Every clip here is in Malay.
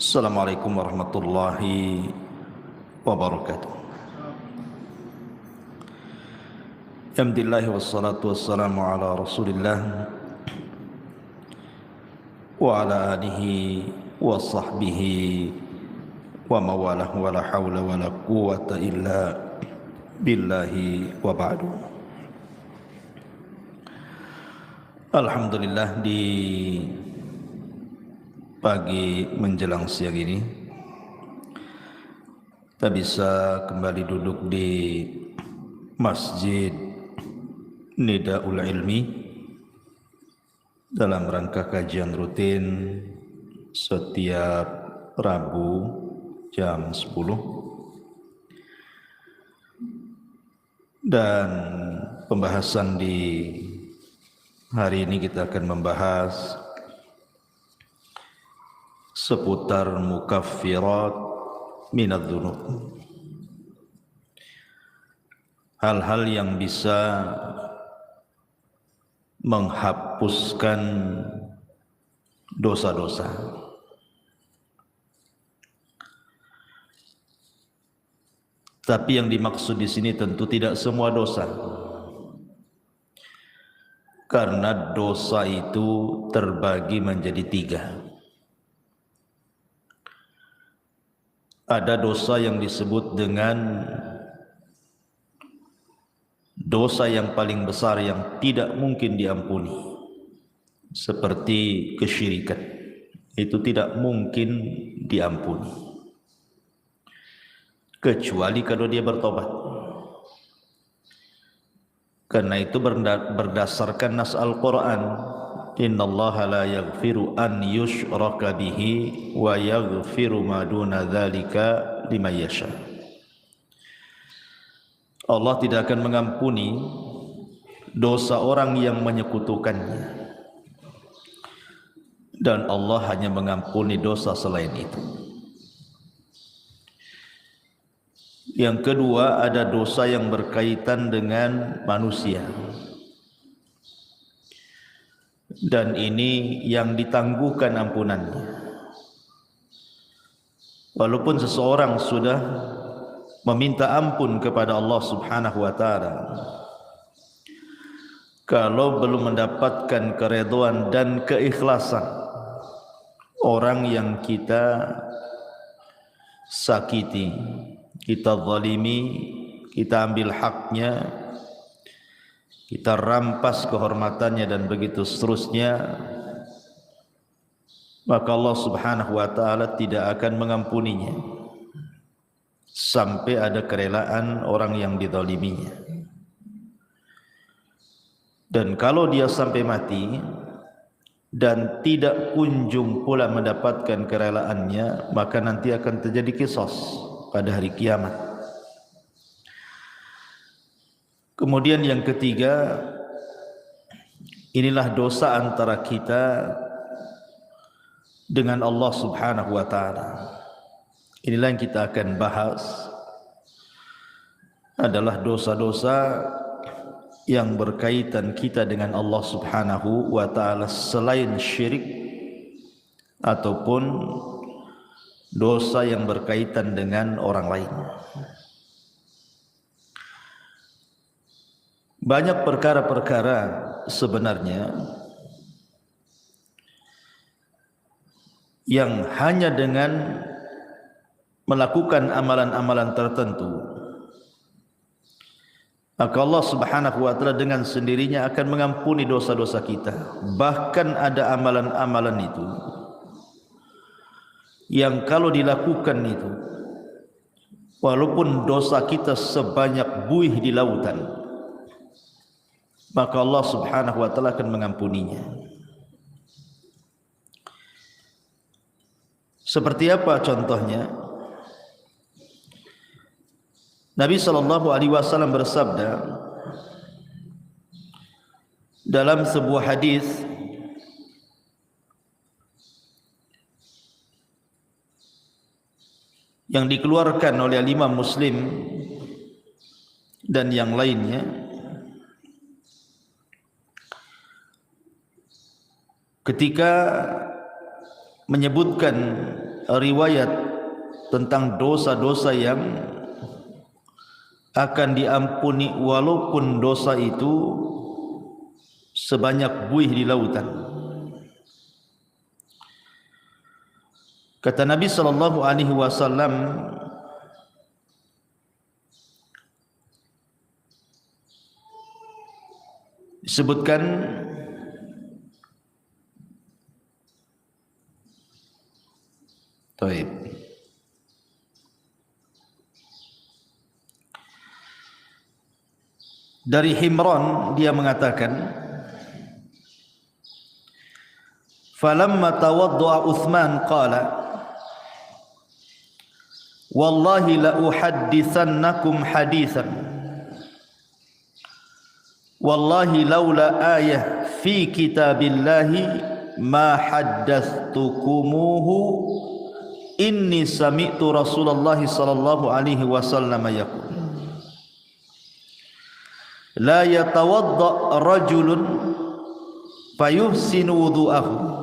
Assalamualaikum warahmatullahi wabarakatuh. Alhamdulillah wassalatu wassalamu ala Rasulillah wa ala alihi wa sahbihi wa mawalah wa la hawla wa la quwwata illa billahi wa ba'du. Alhamdulillah, di pagi menjelang siang ini kita bisa kembali duduk di Masjid Nidaul Ilmi dalam rangka kajian rutin setiap Rabu jam 10, dan pembahasan di hari ini kita akan membahas seputar mukaffirat minadz-dzunub, hal-hal yang bisa menghapuskan dosa-dosa. Tapi yang dimaksud di sini tentu tidak semua dosa, karena dosa itu terbagi menjadi 3. Ada dosa yang disebut dengan dosa yang paling besar yang tidak mungkin diampuni, seperti kesyirikan. Itu tidak mungkin diampuni kecuali kalau dia bertobat. Karena itu berdasarkan nas Al-Quran, innallaha la yaghfiru an yushraka bihi wa yaghfiru ma duna dzalika liman yasha. Allah tidak akan mengampuni dosa orang yang menyekutukannya, dan Allah hanya mengampuni dosa selain itu. Yang kedua, ada dosa yang berkaitan dengan manusia, dan ini yang ditangguhkan ampunannya. Walaupun seseorang sudah meminta ampun kepada Allah Subhanahu wa taala, kalau belum mendapatkan keridhaan dan keikhlasan orang yang kita sakiti, kita zalimi, kita ambil haknya, kita rampas kehormatannya, dan begitu seterusnya, maka Allah Subhanahu wa taala tidak akan mengampuninya sampai ada kerelaan orang yang dizaliminya. Dan kalau dia sampai mati dan tidak kunjung pula mendapatkan kerelaannya, maka nanti akan terjadi qisas pada hari kiamat. Kemudian yang ketiga, inilah dosa antara kita dengan Allah Subhanahu wa taala. Inilah yang kita akan bahas, adalah dosa-dosa yang berkaitan kita dengan Allah Subhanahu wa taala selain syirik, ataupun dosa yang berkaitan dengan orang lain. Banyak perkara-perkara sebenarnya yang hanya dengan melakukan amalan-amalan tertentu, maka Allah Subhanahu wa taala dengan sendirinya akan mengampuni dosa-dosa kita. Bahkan ada amalan-amalan itu yang kalau dilakukan itu, walaupun dosa kita sebanyak buih di lautan, maka Allah Subhanahu wa taala akan mengampuninya. Seperti apa contohnya? Nabi sallallahu alaihi wasallam bersabda dalam sebuah hadis, yang dikeluarkan oleh Imam Muslim dan yang lainnya, ketika menyebutkan riwayat tentang dosa-dosa yang akan diampuni walaupun dosa itu sebanyak buih di lautan. Kata Nabi sallallahu alaihi wasallam, disebutkan Taib. Dari Himran dia mengatakan, falamma tawaddu'a Uthman qala wallahi la uhaddithannakum hadithan wallahi laula ayah fi kitabillahi ma haddathtukumuhu inni sami'tu Rasulullah sallallahu alaihi wasallam yaqul la yatawadda rajulun fayuhsinu wudu'ahu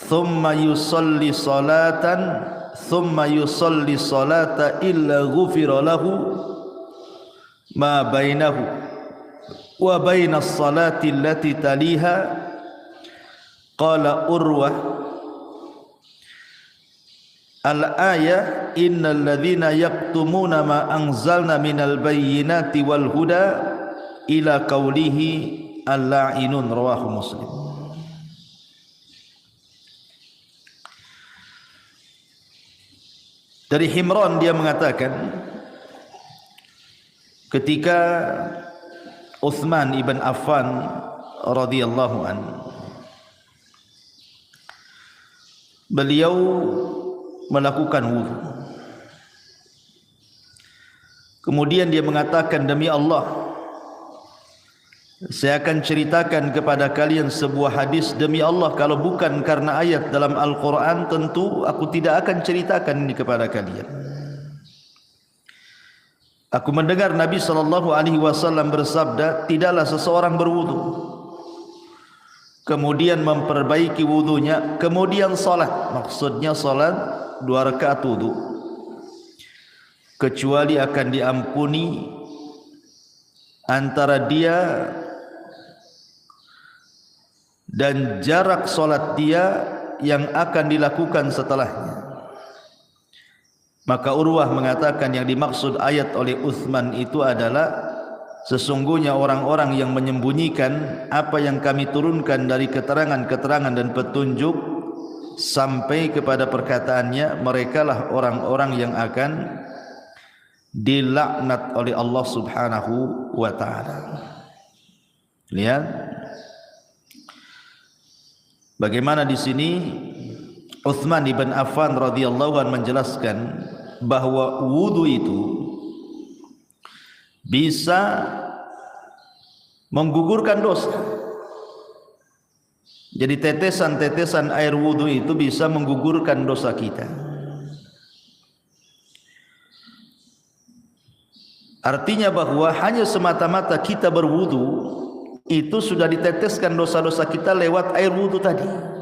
thumma yusalli salata illa ghufira lahu ma bainahu wa bainas salati allati taliha. Qala Urwah al-ayah innal ladzina yaktumuna ma anzalna minal bayyinati wal huda ila qawlihi al-la'inun, rawahu Muslim. Dari Himran dia mengatakan, ketika Uthman ibn Affan radhiyallahu anhu, beliau melakukan wudu. Kemudian dia mengatakan, demi Allah, saya akan ceritakan kepada kalian sebuah hadis. Demi Allah, kalau bukan karena ayat dalam Al-Quran, tentu aku tidak akan ceritakan ini kepada kalian. Aku mendengar Nabi SAW bersabda, tidaklah seseorang berwudu, kemudian memperbaiki wudunya, kemudian salat, maksudnya salat 2 rakaat wudu, kecuali akan diampuni antara dia dan jarak salat dia yang akan dilakukan setelahnya. Maka Urwah mengatakan yang dimaksud ayat oleh Uthman itu adalah sesungguhnya orang-orang yang menyembunyikan apa yang kami turunkan dari keterangan-keterangan dan petunjuk sampai kepada perkataannya, merekalah orang-orang yang akan dilaknat oleh Allah Subhanahu wa ta'ala. Lihat bagaimana di sini Uthman ibn Affan radhiyallahu anhu menjelaskan bahwa wudu itu bisa menggugurkan dosa. Jadi tetesan-tetesan air wudu itu bisa menggugurkan dosa kita. Artinya bahwa hanya semata-mata kita berwudu itu sudah diteteskan dosa-dosa kita lewat air wudu tadi.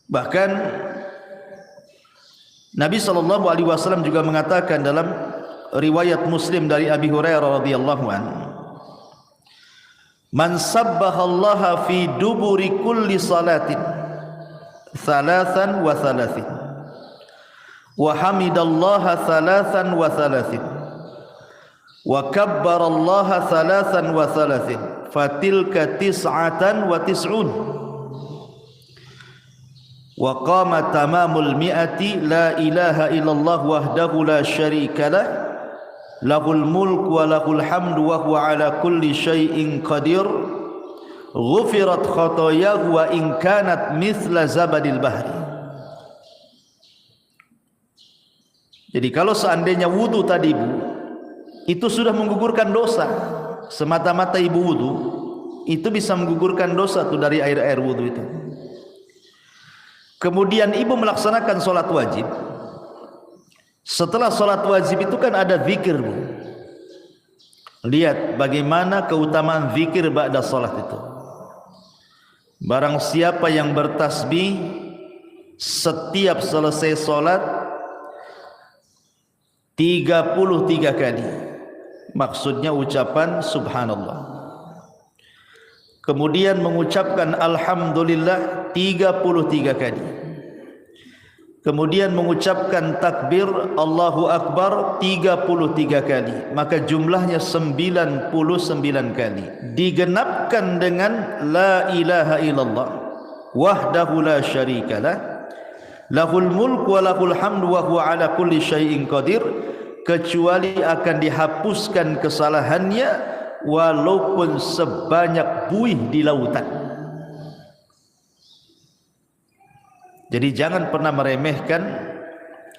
Bahkan Nabi SAW juga mengatakan dalam riwayat Muslim dari Abi Hurairah radhiyallahu anhu, man sabbahallaha fi duburi kulli salatin thalathan wa thalathin wa hamidallaha thalathan wa thalathin wa kabbarallaha thalathan wa thalathin fatilka tis'atan wa tis'un wa qama tamamul mi'ati la ilaha illallah wahdahu la syarika lah lahul mulk wa lahul hamdu wa huwa ala kulli syai'in qadir ghufirat khatayahu wa in kanat mithla zabadil bahri. Jadi kalau seandainya wudu tadi Bu itu sudah menggugurkan dosa, semata-mata ibu wudu itu bisa menggugurkan dosa tuh dari air-air wudu itu. Kemudian ibu melaksanakan sholat wajib. Setelah sholat wajib itu kan ada zikir Bu. Lihat bagaimana keutamaan zikir ba'da sholat itu. Barang siapa yang bertasbih setiap selesai solat 33 kali, maksudnya ucapan subhanallah, kemudian mengucapkan alhamdulillah 33 kali, kemudian mengucapkan takbir Allahu Akbar 33 kali, maka jumlahnya 99 kali, digenapkan dengan la ilaha illallah wahdahu la syarikalah lahul mulku wa lahul hamdu wa huwa ala kulli syai'in qadir, kecuali akan dihapuskan kesalahannya walaupun sebanyak buih di lautan. Jadi jangan pernah meremehkan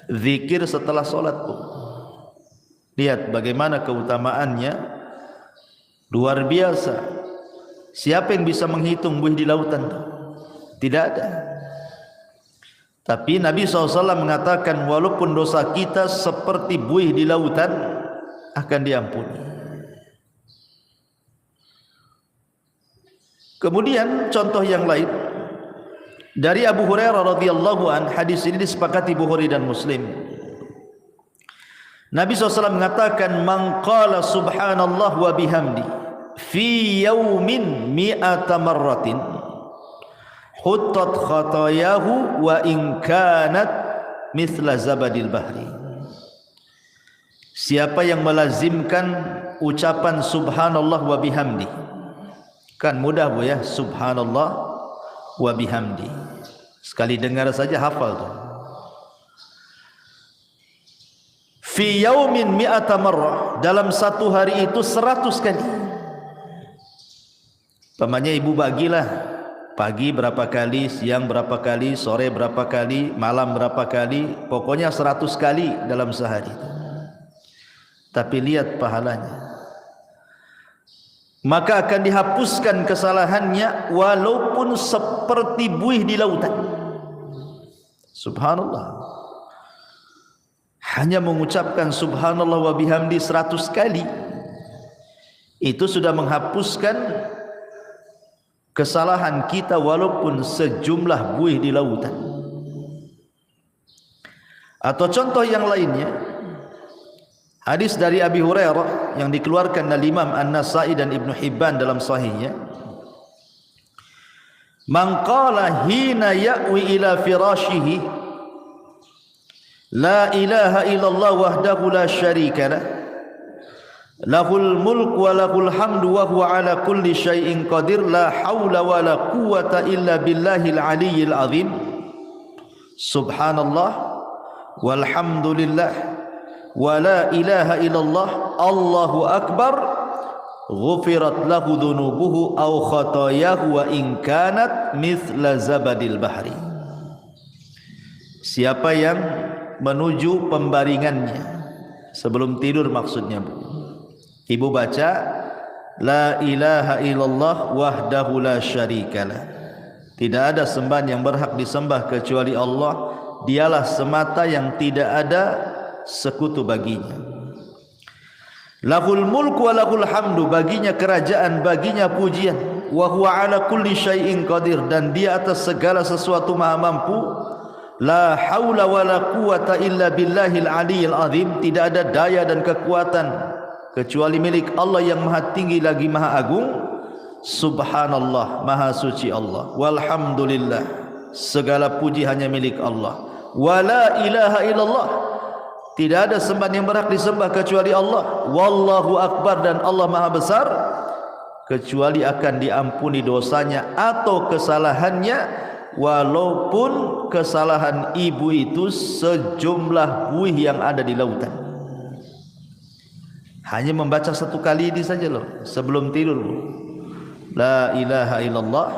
zikir setelah solat. Lihat bagaimana keutamaannya, luar biasa. Siapa yang bisa menghitung buih di lautan? Tidak ada. Tapi Nabi SAW mengatakan walaupun dosa kita seperti buih di lautan akan diampuni. Kemudian contoh yang lain dari Abu Hurairah radhiyallahu an, hadis ini disepakati Bukhari dan Muslim. Nabi SAW mengatakan man qala subhanallah wa bihamdi fi yaumin mi'ata marratin huttat khatayahu wa in kanat mithla zabadil bahri. Siapa yang melazimkan ucapan subhanallah wa bihamdi, kan mudah Bu ya, subhanallah wa bihamdi, sekali dengar saja hafal tuh. Fi yaumin mi'ata marrah, dalam satu hari itu 100 kali. Pamannya ibu bagilah, pagi berapa kali, siang berapa kali, sore berapa kali, malam berapa kali, pokoknya 100 kali dalam sehari. Tapi lihat pahalanya, maka akan dihapuskan kesalahannya walaupun seperti buih di lautan. Subhanallah, hanya mengucapkan subhanallah wa bihamdi 100 kali itu sudah menghapuskan kesalahan kita walaupun sejumlah buih di lautan. Atau contoh yang lainnya, hadis dari Abi Hurairah yang dikeluarkan oleh Imam An-Nasa'i dan Ibnu Hibban dalam sahihnya, man qala hina ya'wi ila firashihi la ilaha illallah wahdahu la syarika lah lahul mulku wa lahul hamdu wa huwa ala kulli syai'in qadir la haula wa la quwwata illa billahil aliyyil azim subhanallah walhamdulillah wa la ilaha illallah Allahu akbar ghufirat lahu dhunubuhu aw khatayahu wa in kanat mithla zabadil bahri. Siapa yang menuju pembaringannya sebelum tidur, maksudnya Bu, ibu baca la ilaha illallah wahdahu la syarikalah, tidak ada sembahan yang berhak disembah kecuali Allah, dialah semata yang tidak ada sekutu baginya. Lahul mulku wa lahul hamdu, baginya kerajaan, baginya pujian, wa huwa ala kulli syai'in qadir, dan dia atas segala sesuatu maha mampu. La haula wa la quwwata illa billahil aliyyil azim, tidak ada daya dan kekuatan kecuali milik Allah yang maha tinggi lagi maha agung. Subhanallah, maha suci Allah. Walhamdulillah, segala puji hanya milik Allah. Wa la ilaha illallah, tidak ada sembahan yang berhak disembah kecuali Allah. Wallahu akbar, dan Allah maha besar, kecuali akan diampuni dosanya atau kesalahannya walaupun kesalahan ibu itu sejumlah buih yang ada di lautan. Hanya membaca 1 kali ini saja loh sebelum tidur. La ilaha illallah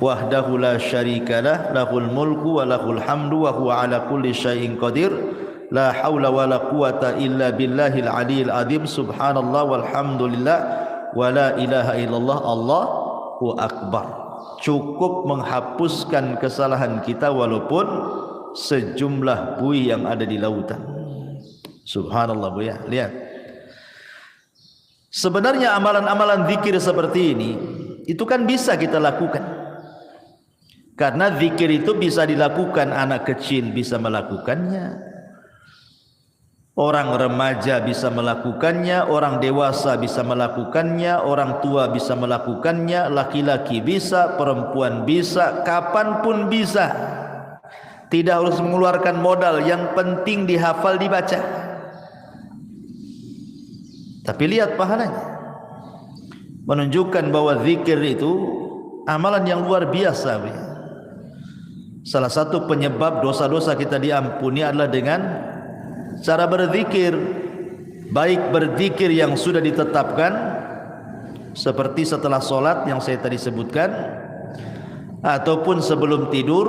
wahdahu la syarikalah lahul mulku wa lahul hamdu wa huwa ala kulli syai'in qadir la haula wa la quwata illa billahil aliyyil azim subhanallah walhamdulillah wa la ilaha illallah Allahu akbar. Cukup menghapuskan kesalahan kita walaupun sejumlah buih yang ada di lautan. Subhanallah Bu ya, lihat. Sebenarnya amalan-amalan zikir seperti ini itu kan bisa kita lakukan. Karena zikir itu bisa dilakukan anak kecil, bisa melakukannya, orang remaja bisa melakukannya, orang dewasa bisa melakukannya, orang tua bisa melakukannya, laki-laki bisa, perempuan bisa, kapanpun bisa. Tidak harus mengeluarkan modal, yang penting dihafal, dibaca. Tapi lihat pahalanya, menunjukkan bahwa zikir itu amalan yang luar biasa. Salah satu penyebab dosa-dosa kita diampuni adalah dengan cara berzikir, baik berzikir yang sudah ditetapkan seperti setelah solat yang saya tadi sebutkan, ataupun sebelum tidur,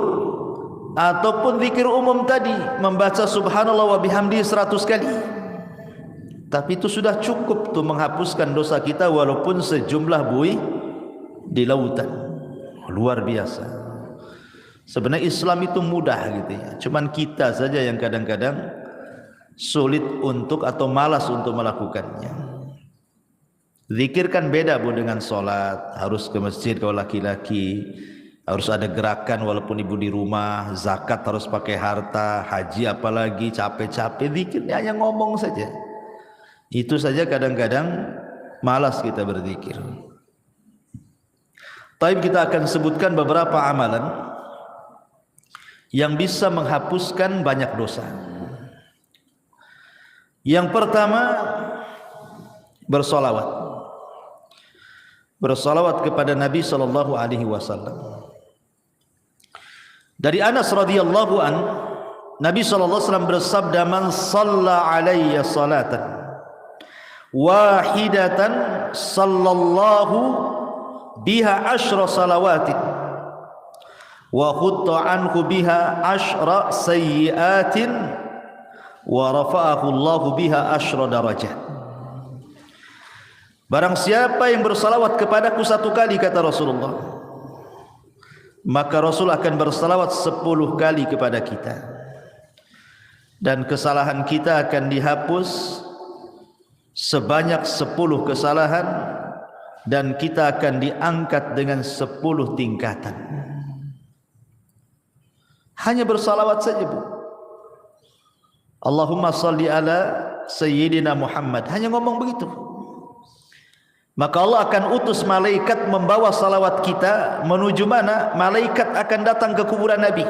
ataupun zikir umum tadi, membaca subhanallah wa bihamdi 100 kali. Tapi itu sudah cukup tuh menghapuskan dosa kita walaupun sejumlah buih di lautan. Luar biasa. Sebenarnya Islam itu mudah gitu ya. Cuman kita saja yang kadang-kadang sulit untuk atau malas untuk melakukannya. Zikir kan beda Bu dengan solat. Harus ke masjid kalau laki-laki, harus ada gerakan walaupun ibu di rumah. Zakat harus pakai harta, haji apalagi capek-capek. Zikirnya hanya ngomong saja. Itu saja kadang-kadang malas kita berzikir. Tapi kita akan sebutkan beberapa amalan yang bisa menghapuskan banyak dosa. Yang pertama, bersolawat. Bersolawat kepada Nabi sallallahu alaihi wasallam. Dari Anas radhiyallahu an, Nabi sallallahu alaihi wasallam bersabda, "Man shalla alayya salatan wahidatan sallallahu biha asyra salawatin wa khutta anhu biha asyra sayyiatin wa rafa'ahu Allahu biha asyra darajat." Barang siapa yang bersalawat kepadaku 1 kali, kata Rasulullah, maka Rasul akan bersalawat 10 kali kepada kita, dan kesalahan kita akan dihapus sebanyak 10 kesalahan, dan kita akan diangkat dengan 10 tingkatan. Hanya bersalawat saja Bu. Allahumma salli ala Sayyidina Muhammad. Hanya ngomong begitu. Maka Allah akan utus malaikat membawa salawat kita menuju mana? Malaikat akan datang ke kuburan Nabi.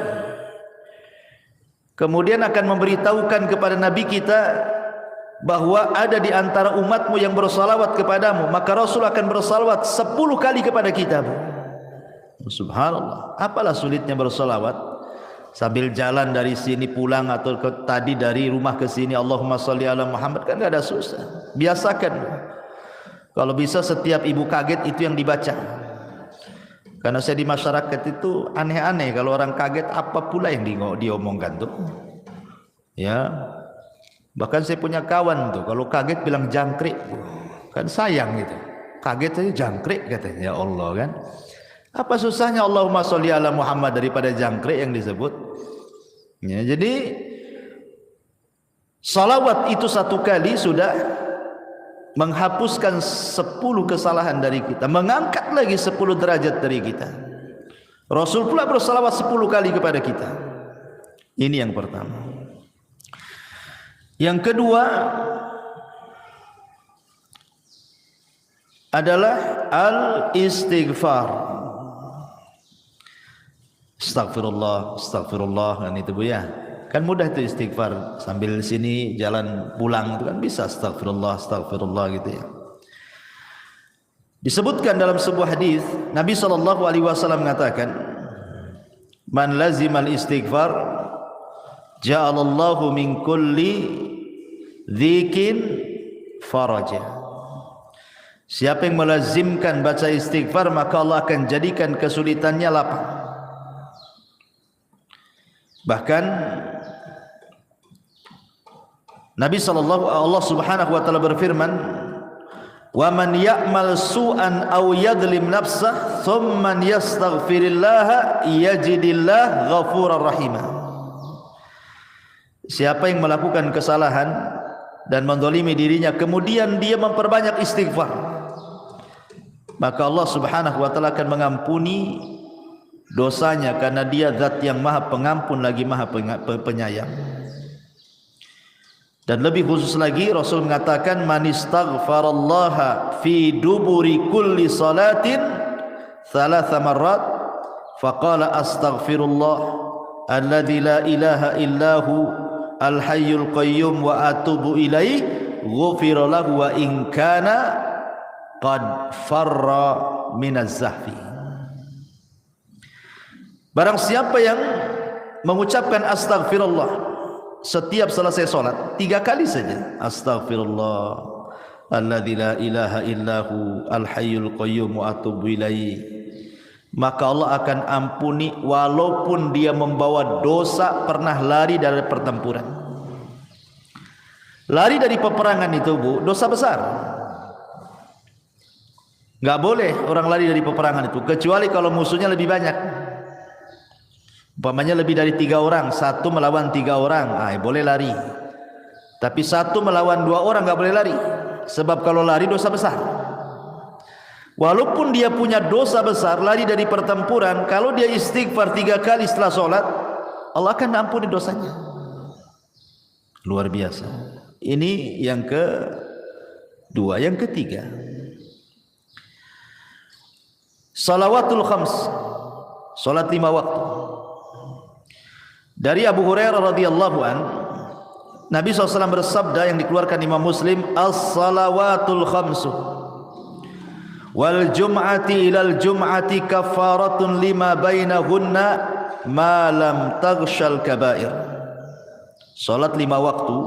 Kemudian akan memberitahukan kepada Nabi kita bahwa ada di antara umatmu yang bersalawat kepadamu. Maka Rasul akan bersalawat 10 kali kepada kita. Subhanallah. Apalah sulitnya bersalawat? Sambil jalan dari sini pulang atau tadi dari rumah ke sini, Allahumma sholli ala Muhammad, kan enggak ada susah. Biasakan. Kalau bisa setiap ibu kaget itu yang dibaca. Karena saya di masyarakat itu aneh-aneh, kalau orang kaget apa pula yang diomongkan tuh. Ya. Bahkan saya punya kawan tuh, kalau kaget bilang jangkrik. Kan sayang gitu. Kaget saja jangkrik katanya. Ya Allah kan. Apa susahnya Allahumma sholli ala Muhammad daripada jangkrik yang disebut? Ya, jadi salawat itu 1 kali sudah menghapuskan 10 kesalahan dari kita, mengangkat lagi 10 derajat dari kita. Rasul pula bersalawat 10 kali kepada kita. Ini yang pertama. Yang kedua adalah al-istighfar. Astagfirullah, astagfirullah, kan itu Bu ya. Kan mudah itu istighfar, sambil sini jalan pulang itu kan bisa astagfirullah, astagfirullah gitu ya. Disebutkan dalam sebuah hadis Nabi sallallahu alaihi wasallam mengatakan, "Man lazimal istighfar ja'alallahu min kulli dzikin faraja." Siapa yang melazimkan baca istighfar, maka Allah akan jadikan kesulitannya lapang. Bahkan Nabi Allah Subhanahu wa taala berfirman, "Wa man ya'mal su'an aw yadlim nafsah thumma yastaghfirillah yajidillah ghafurar rahima." Siapa yang melakukan kesalahan dan menzalimi dirinya kemudian dia memperbanyak istighfar, maka Allah Subhanahu wa taala akan mengampuni dosanya, karena dia zat yang maha pengampun lagi maha penyayang. Dan lebih khusus lagi Rasul mengatakan, man istaghfarallaha fi duburi kulli salatin thalatha marrat faqala astaghfirullah alladzi la ilaha illahu al-hayyul qayyum wa atubu ilaih ghufira lahu wa in kana qad farra minaz zahfi. Barang siapa yang mengucapkan astaghfirullah setiap selesai solat 3 kali saja, astaghfirullah alladzi la ilaha illahu al-hayyul qayyum wa atubu ilaih, maka Allah akan ampuni walaupun dia membawa dosa pernah lari dari pertempuran. Lari dari peperangan itu, Bu, dosa besar. Enggak boleh orang lari dari peperangan itu, kecuali kalau musuhnya lebih banyak. Umpamanya lebih dari 3 orang, 1 melawan 3 orang, boleh lari. Tapi 1 melawan 2 orang enggak boleh lari. Sebab kalau lari dosa besar. Walaupun dia punya dosa besar, lari dari pertempuran, kalau dia istighfar 3 kali setelah sholat, Allah akan ampuni dosanya. Luar biasa. Ini yang kedua. Yang ketiga, salawatul khams, salat 5 waktu. Dari Abu Hurairah radhiyallahu an, Nabi SAW bersabda yang dikeluarkan Imam Muslim, as-salawatul khamsu wal jum'ati ilal jum'ati kafaratun lima bainahunna ma lam taghshal kabair. Salat 5 waktu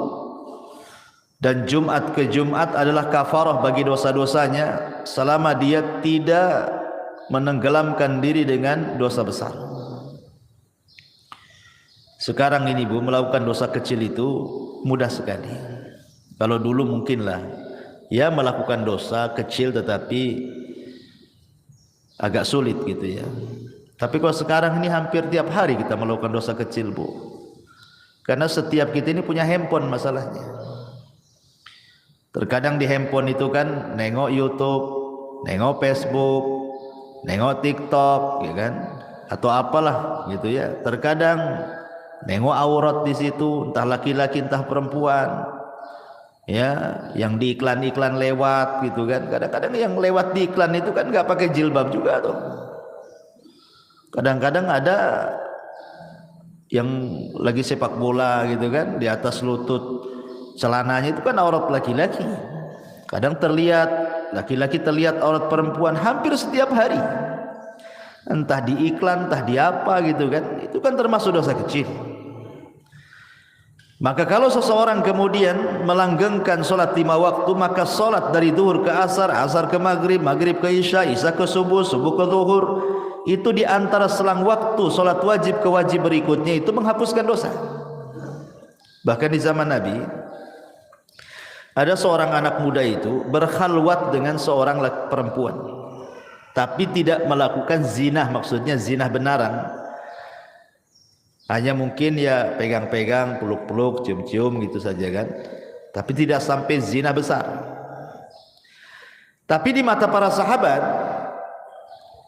dan Jumat ke Jumat adalah kafarah bagi dosa-dosanya selama dia tidak menenggelamkan diri dengan dosa besar. Sekarang ini, Bu, melakukan dosa kecil itu mudah sekali. Kalau dulu mungkinlah ya melakukan dosa kecil tetapi agak sulit gitu ya. Tapi kalau sekarang ini hampir tiap hari kita melakukan dosa kecil, Bu. Karena setiap kita ini punya handphone masalahnya. Terkadang di handphone itu kan nengok YouTube, nengok Facebook, nengok TikTok, ya kan? Atau apalah gitu ya. Terkadang nengok aurat di situ, entah laki-laki entah perempuan. Ya, yang di iklan-iklan lewat gitu kan. Kadang-kadang yang lewat di iklan itu kan enggak pakai jilbab juga tuh. Kadang-kadang ada yang lagi sepak bola gitu kan, di atas lutut celananya itu kan aurat laki-laki. Kadang terlihat laki-laki, terlihat aurat perempuan hampir setiap hari. Entah di iklan, entah di apa gitu kan. Itu kan termasuk dosa kecil. Maka kalau seseorang kemudian melanggengkan solat 5 waktu, maka solat dari zuhur ke asar, asar ke maghrib, maghrib ke isya, isya ke subuh, subuh ke zuhur, itu di antara selang waktu solat wajib ke wajib berikutnya itu menghapuskan dosa. Bahkan di zaman Nabi ada seorang anak muda itu berkhalwat dengan seorang perempuan, tapi tidak melakukan zina, maksudnya zina benaran. Hanya mungkin ya pegang-pegang, peluk-peluk, cium-cium gitu saja kan. Tapi tidak sampai zina besar. Tapi di mata para sahabat,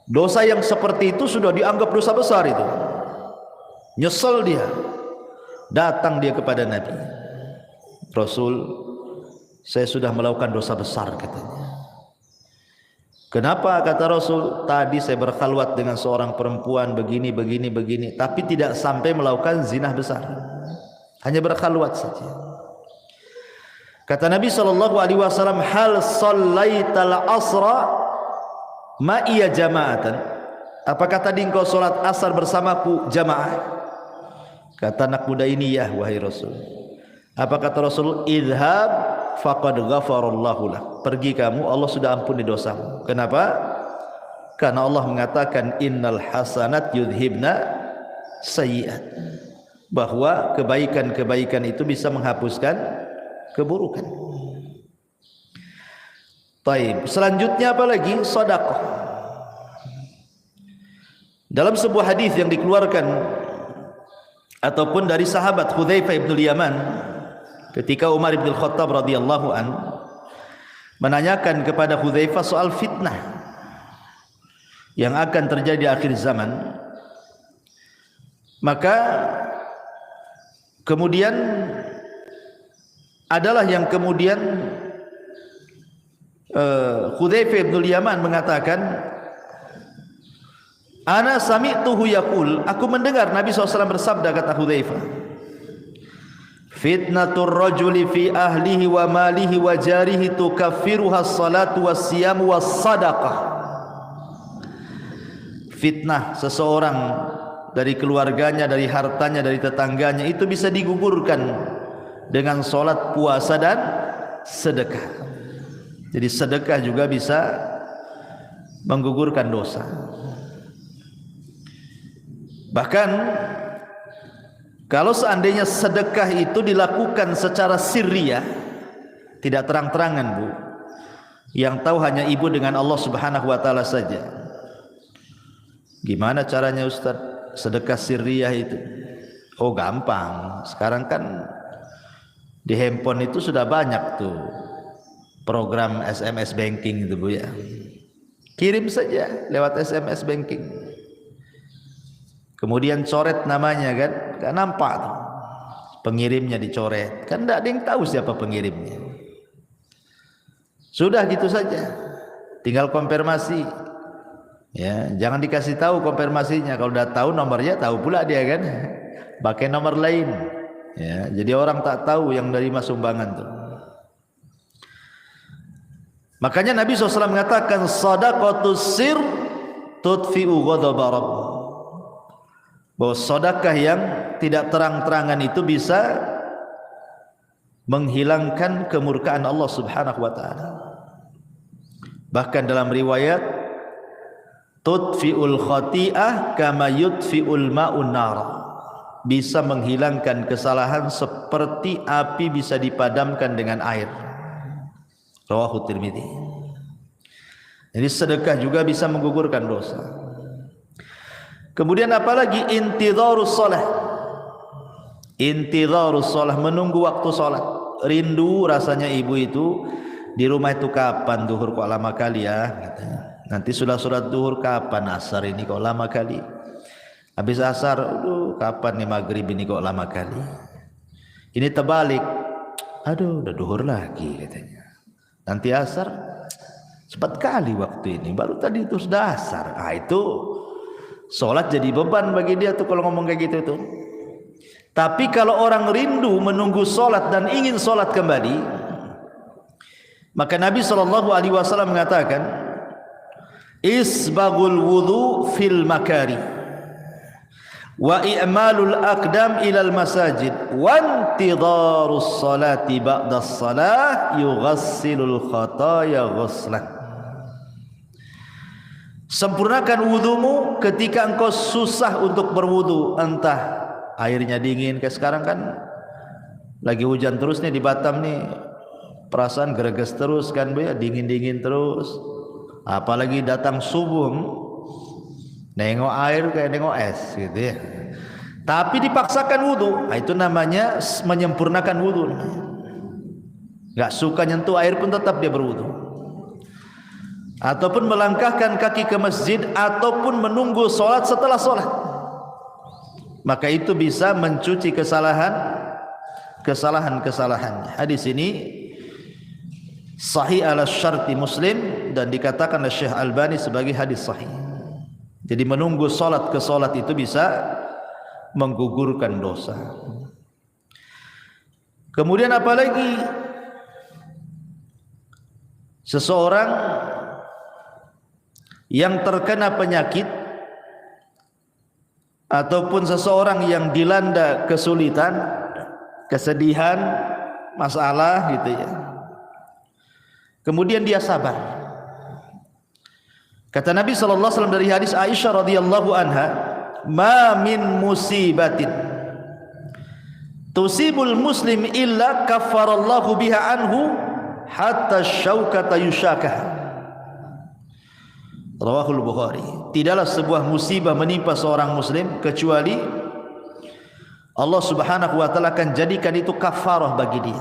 dosa yang seperti itu sudah dianggap dosa besar itu. Nyesel dia. Datang dia kepada Nabi. Rasul, saya sudah melakukan dosa besar katanya. Kenapa? Kata Rasul, tadi saya berkhalwat dengan seorang perempuan begini, tapi tidak sampai melakukan zina besar, hanya berkhalwat saja. Kata Nabi SAW, hal sallaital asra ma'iya jama'atan, apakah tadi engkau solat asar bersamaku jamaah? Kata anak muda ini, ya wahai Rasul. Apa kata Rasul? Idhab faqad ghafarallahu lak, pergi kamu, Allah sudah ampuni dosamu. Kenapa? Karena Allah mengatakan innal hasanat yudhibna sayyi'at, bahwa kebaikan-kebaikan itu bisa menghapuskan keburukan. Baik, selanjutnya apa lagi? Sedekah. Dalam sebuah hadis yang dikeluarkan ataupun dari sahabat Hudzaifah bin Yaman, ketika Umar bin Khattab radhiyallahu an menanyakan kepada Hudzaifah soal fitnah yang akan terjadi di akhir zaman, Maka kemudian adalah yang kemudian Hudzaifah bin Yaman mengatakan, ana sami'tuhu yaqul, aku mendengar Nabi SAW bersabda, kata Hudzaifah, fitnatur rajuli fi ahlihi wa malihi wa jarihi tukaffiruha as-salatu was-siyamu was-sadaqah. Fitnah seseorang dari keluarganya, dari hartanya, dari tetangganya itu bisa digugurkan dengan salat, puasa dan sedekah. Jadi sedekah juga bisa menggugurkan dosa. Bahkan kalau seandainya sedekah itu dilakukan secara sirriyah, tidak terang-terangan, Bu, yang tahu hanya ibu dengan Allah Subhanahu wa taala saja. Gimana caranya, Ustaz, sedekah sirriyah itu? Oh, gampang. Sekarang kan di handphone itu sudah banyak tuh program SMS banking itu, Bu, ya. Kirim saja lewat SMS banking. Kemudian coret namanya, kan, gak nampak tuh. Pengirimnya dicoret, kan tidak ada yang tahu siapa pengirimnya. Sudah gitu saja, tinggal konfirmasi, ya, jangan dikasih tahu konfirmasinya. Kalau udah tahu nomornya, tahu pula dia, kan, pakai nomor lain, ya, jadi orang tak tahu yang dari sumbangan tuh. Makanya Nabi SAW mengatakan, sadaqatus sir tudfi'u ghadaba rabb, bahwa sedekah yang tidak terang-terangan itu bisa menghilangkan kemurkaan Allah Subhanahu wa taala. Bahkan dalam riwayat, tudfi'ul khati'ah kama yudfi'ul ma'un nar, bisa menghilangkan kesalahan seperti api bisa dipadamkan dengan air. Rawahu Tirmidzi. Jadi sedekah juga bisa menggugurkan dosa. Kemudian apalagi intidharus shalah. Intidharus shalah, menunggu waktu salat. Rindu rasanya ibu itu di rumah itu, kapan duhur kok lama kali ya, katanya. Nanti sudah sholat duhur kapan, asar ini kok lama kali. Habis asar, aduh kapan nih maghrib ini kok lama kali. Ini terbalik, aduh udah duhur lagi, katanya. Nanti asar cepat kali waktu ini, baru tadi itu sudah asar. Ah, itu sholat jadi beban bagi dia tuh kalau ngomong kayak gitu tuh. Tapi kalau orang rindu menunggu sholat dan ingin sholat kembali, maka Nabi SAW mengatakan, isbaghul wudu fil makari wa i'malul aqdam ilal masajid wa intidharus salati ba'das salah yughassilul khataya ghuslan. Sempurnakan wudumu ketika engkau susah untuk berwudu, entah airnya dingin, kayak sekarang kan lagi hujan terus nih di Batam nih, perasaan greges terus kan, Bu, ya, dingin-dingin terus. Apalagi datang subuh, nengok air kayak nengok es gitu ya. Tapi dipaksakan wudu, nah, itu namanya menyempurnakan wudu. Gak suka nyentuh air pun tetap dia berwudu. Ataupun melangkahkan kaki ke masjid, ataupun menunggu sholat setelah sholat, maka itu bisa mencuci kesalahan-kesalahannya. Hadis ini sahih ala syarti Muslim dan dikatakan oleh Syekh Albani sebagai hadis sahih. Jadi menunggu sholat ke sholat itu bisa menggugurkan dosa. Kemudian apalagi seseorang yang terkena penyakit ataupun seseorang yang dilanda kesulitan, kesedihan, masalah gitu ya, kemudian dia sabar. Kata Nabi SAW dari hadis Aisyah radhiyallahu anha, ma min musibatin tusibul muslim illa kaffarallahu biha anhu hatta syaukata yusyakah. Rawahul Bukhari. Tidaklah sebuah musibah menimpa seorang muslim kecuali Allah Subhanahu wa taala akan jadikan itu kafarah bagi dia,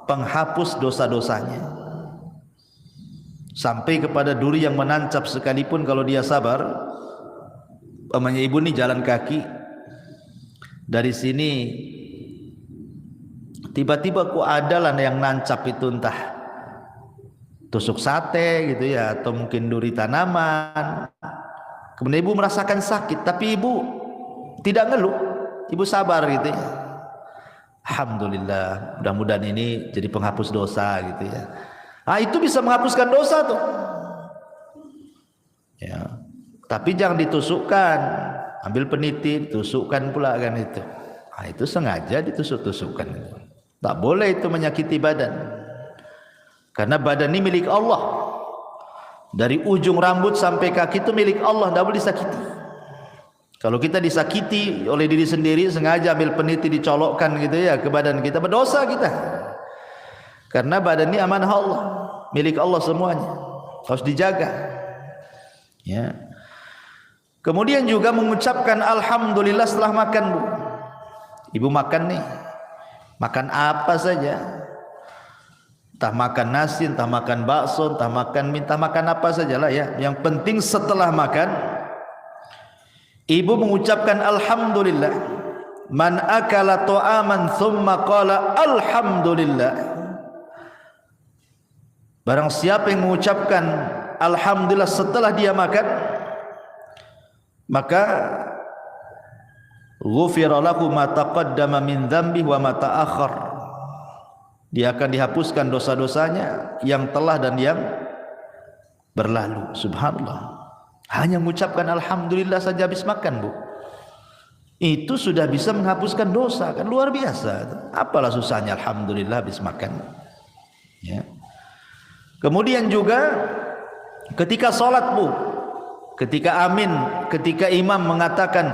penghapus dosa-dosanya. Sampai kepada duri yang menancap sekalipun kalau dia sabar. Umpamanya ibu nih jalan kaki, dari sini tiba-tiba kok ada lah yang nancap itu, entah tusuk sate gitu ya, atau mungkin duri tanaman. Kemudian ibu merasakan sakit, tapi ibu tidak ngeluh, ibu sabar gitu ya. Alhamdulillah, mudah-mudahan ini jadi penghapus dosa gitu ya. Itu bisa menghapuskan dosa tuh ya. Tapi jangan ditusukkan, ambil peniti, tusukkan pula kan itu. Itu sengaja ditusuk-tusukkan. Tak boleh itu menyakiti badan. Karena badan ini milik Allah. Dari ujung rambut sampai kaki itu milik Allah, tidak boleh disakiti. Kalau kita disakiti oleh diri sendiri, sengaja ambil peniti dicolokkan gitu ya ke badan kita, berdosa kita. Karena badan ini amanah Allah, milik Allah semuanya, harus dijaga. Ya. Kemudian juga mengucapkan alhamdulillah setelah makan, Bu. Ibu makan nih, makan apa saja. Entah makan nasi, entah makan bakso, entah makan mie, entah makan apa sajalah ya. Yang penting setelah makan, ibu mengucapkan alhamdulillah. Man akala ta'aman thumma qala alhamdulillah. Barang siapa yang mengucapkan alhamdulillah setelah dia makan, maka ghufira lahu ma taqaddama min dzambi wa ma ta'akhkhar. Dia akan dihapuskan dosa-dosanya yang telah dan yang berlalu. Subhanallah. Hanya mengucapkan alhamdulillah saja habis makan, Bu. Itu sudah bisa menghapuskan dosa, kan luar biasa. Apalah susahnya alhamdulillah habis makan. Ya. Kemudian juga ketika salat, Bu. Ketika amin, ketika imam mengatakan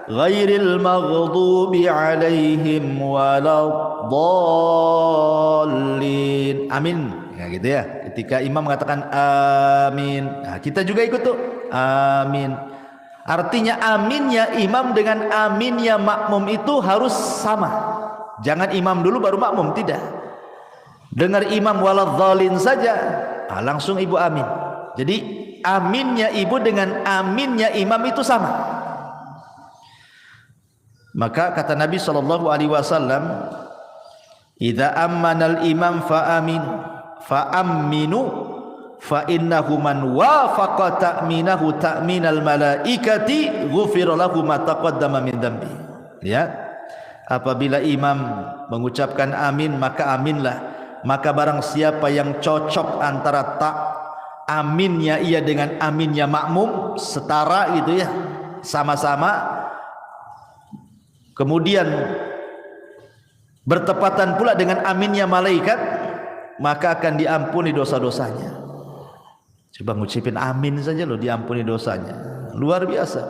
ghairil maghdubi alaihim waladdallin, amin ya gitu ya. Ketika imam mengatakan amin, nah, kita juga ikut tuh amin. Artinya aminnya imam dengan aminnya makmum itu harus sama. Jangan imam dulu baru makmum, tidak. Dengar imam waladdallin saja, langsung ibu amin. Jadi aminnya ibu dengan aminnya imam itu sama. Maka kata Nabi SAW, idza ammanal imam fa'aminu fa innahu man wafaqa ta'minahu ta'minal malaikati ghufira lahu ma taqaddama min dzambi. Ya. Apabila imam mengucapkan amin, maka aminlah. Maka barang siapa yang cocok antara aminnya ia dengan aminnya makmum, setara gitu ya, sama-sama, kemudian bertepatan pula dengan aminnya malaikat, maka akan diampuni dosa-dosanya. Coba ngucapin amin saja loh, diampuni dosanya. Luar biasa.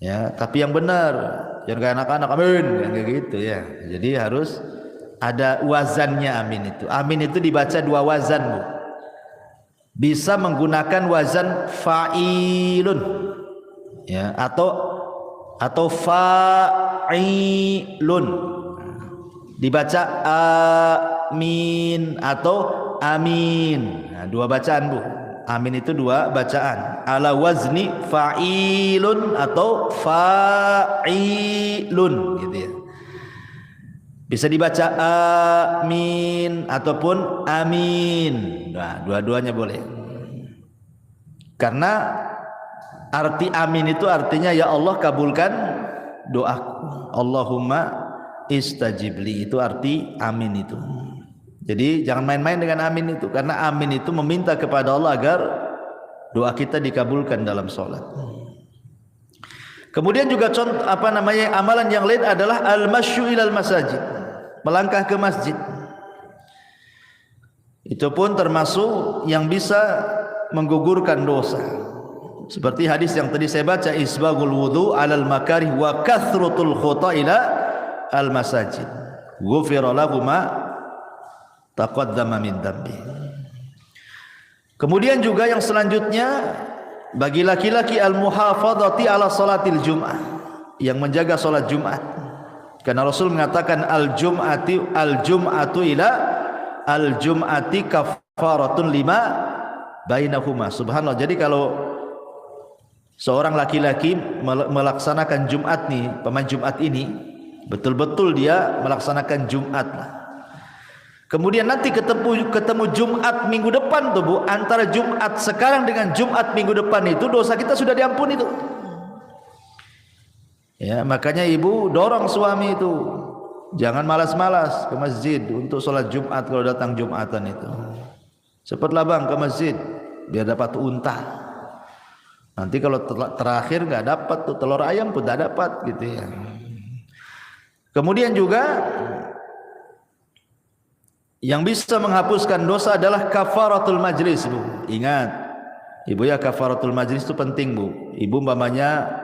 Ya, tapi yang benar, jangan kayak anak-anak amin kayak gitu ya. Jadi harus ada wazannya amin itu. Amin itu dibaca dua wazan, Bu. Bisa menggunakan wazan fa'ilun ya, atau fa'ilun, dibaca amin atau amin. Nah, dua bacaan, Bu. Amin itu dua bacaan, ala wazni fa'ilun atau fa'ilun gitu ya. Bisa dibaca amin ataupun amin. Nah, dua-duanya boleh. Karena arti amin itu artinya ya Allah kabulkan doaku. Allahumma istajibli, itu arti amin itu. Jadi jangan main-main dengan amin itu, karena amin itu meminta kepada Allah agar doa kita dikabulkan dalam sholat. Kemudian juga contoh amalan yang lain adalah al-masyu ilal masajid, melangkah ke masjid. Itu pun termasuk yang bisa menggugurkan dosa. Seperti hadis yang tadi saya baca, isbagul wudu alal makarih wa kathratul khuta ila al masajid ghufira lahu ma taqaddama min dzambi. Kemudian juga yang selanjutnya, bagi laki-laki al-muhafadzati ala salatil jum'ah, yang menjaga salat Jumat. Karena Rasul mengatakan al-jum'atu ila al-jum'ati kafaratun lima bainahuma. Subhanallah. Jadi kalau seorang laki-laki melaksanakan Jumat nih, pemain Jumat ini betul-betul dia melaksanakan Jumat lah. Kemudian nanti ketemu Jumat minggu depan tuh Bu, antara Jumat sekarang dengan Jumat minggu depan itu dosa kita sudah diampuni tuh. Ya, makanya ibu dorong suami itu jangan malas-malas ke masjid untuk sholat Jumat kalau datang Jumatan itu. Cepatlah bang ke masjid biar dapat unta. Nanti kalau terakhir nggak dapat tuh telur ayam pun tidak dapat gitu ya. Kemudian juga yang bisa menghapuskan dosa adalah kafaratul majlis Bu. Ingat ibu ya, kafaratul majlis itu penting Bu. Ibu umpamanya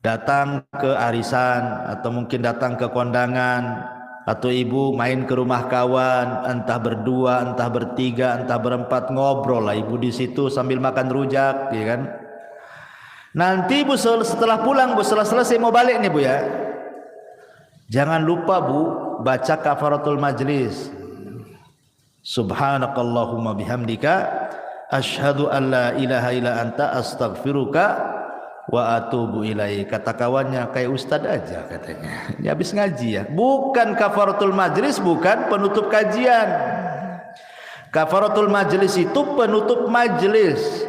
datang ke arisan atau mungkin datang ke kondangan, atau ibu main ke rumah kawan, entah berdua, entah bertiga, entah berempat, ngobrol lah ibu di situ sambil makan rujak, ya kan? Nanti Bu setelah pulang Bu, setelah selesai mau balik nih Bu ya, jangan lupa Bu baca kafaratul majlis. Subhanakallahumma bihamdika asyhadu an la ilaha illa anta astaghfiruka wa atubu ilaih. Kata kawannya kayak ustad aja katanya. Ini habis ngaji ya. Bukan kafaratul majlis, bukan penutup kajian. Kafaratul majlis itu penutup majlis.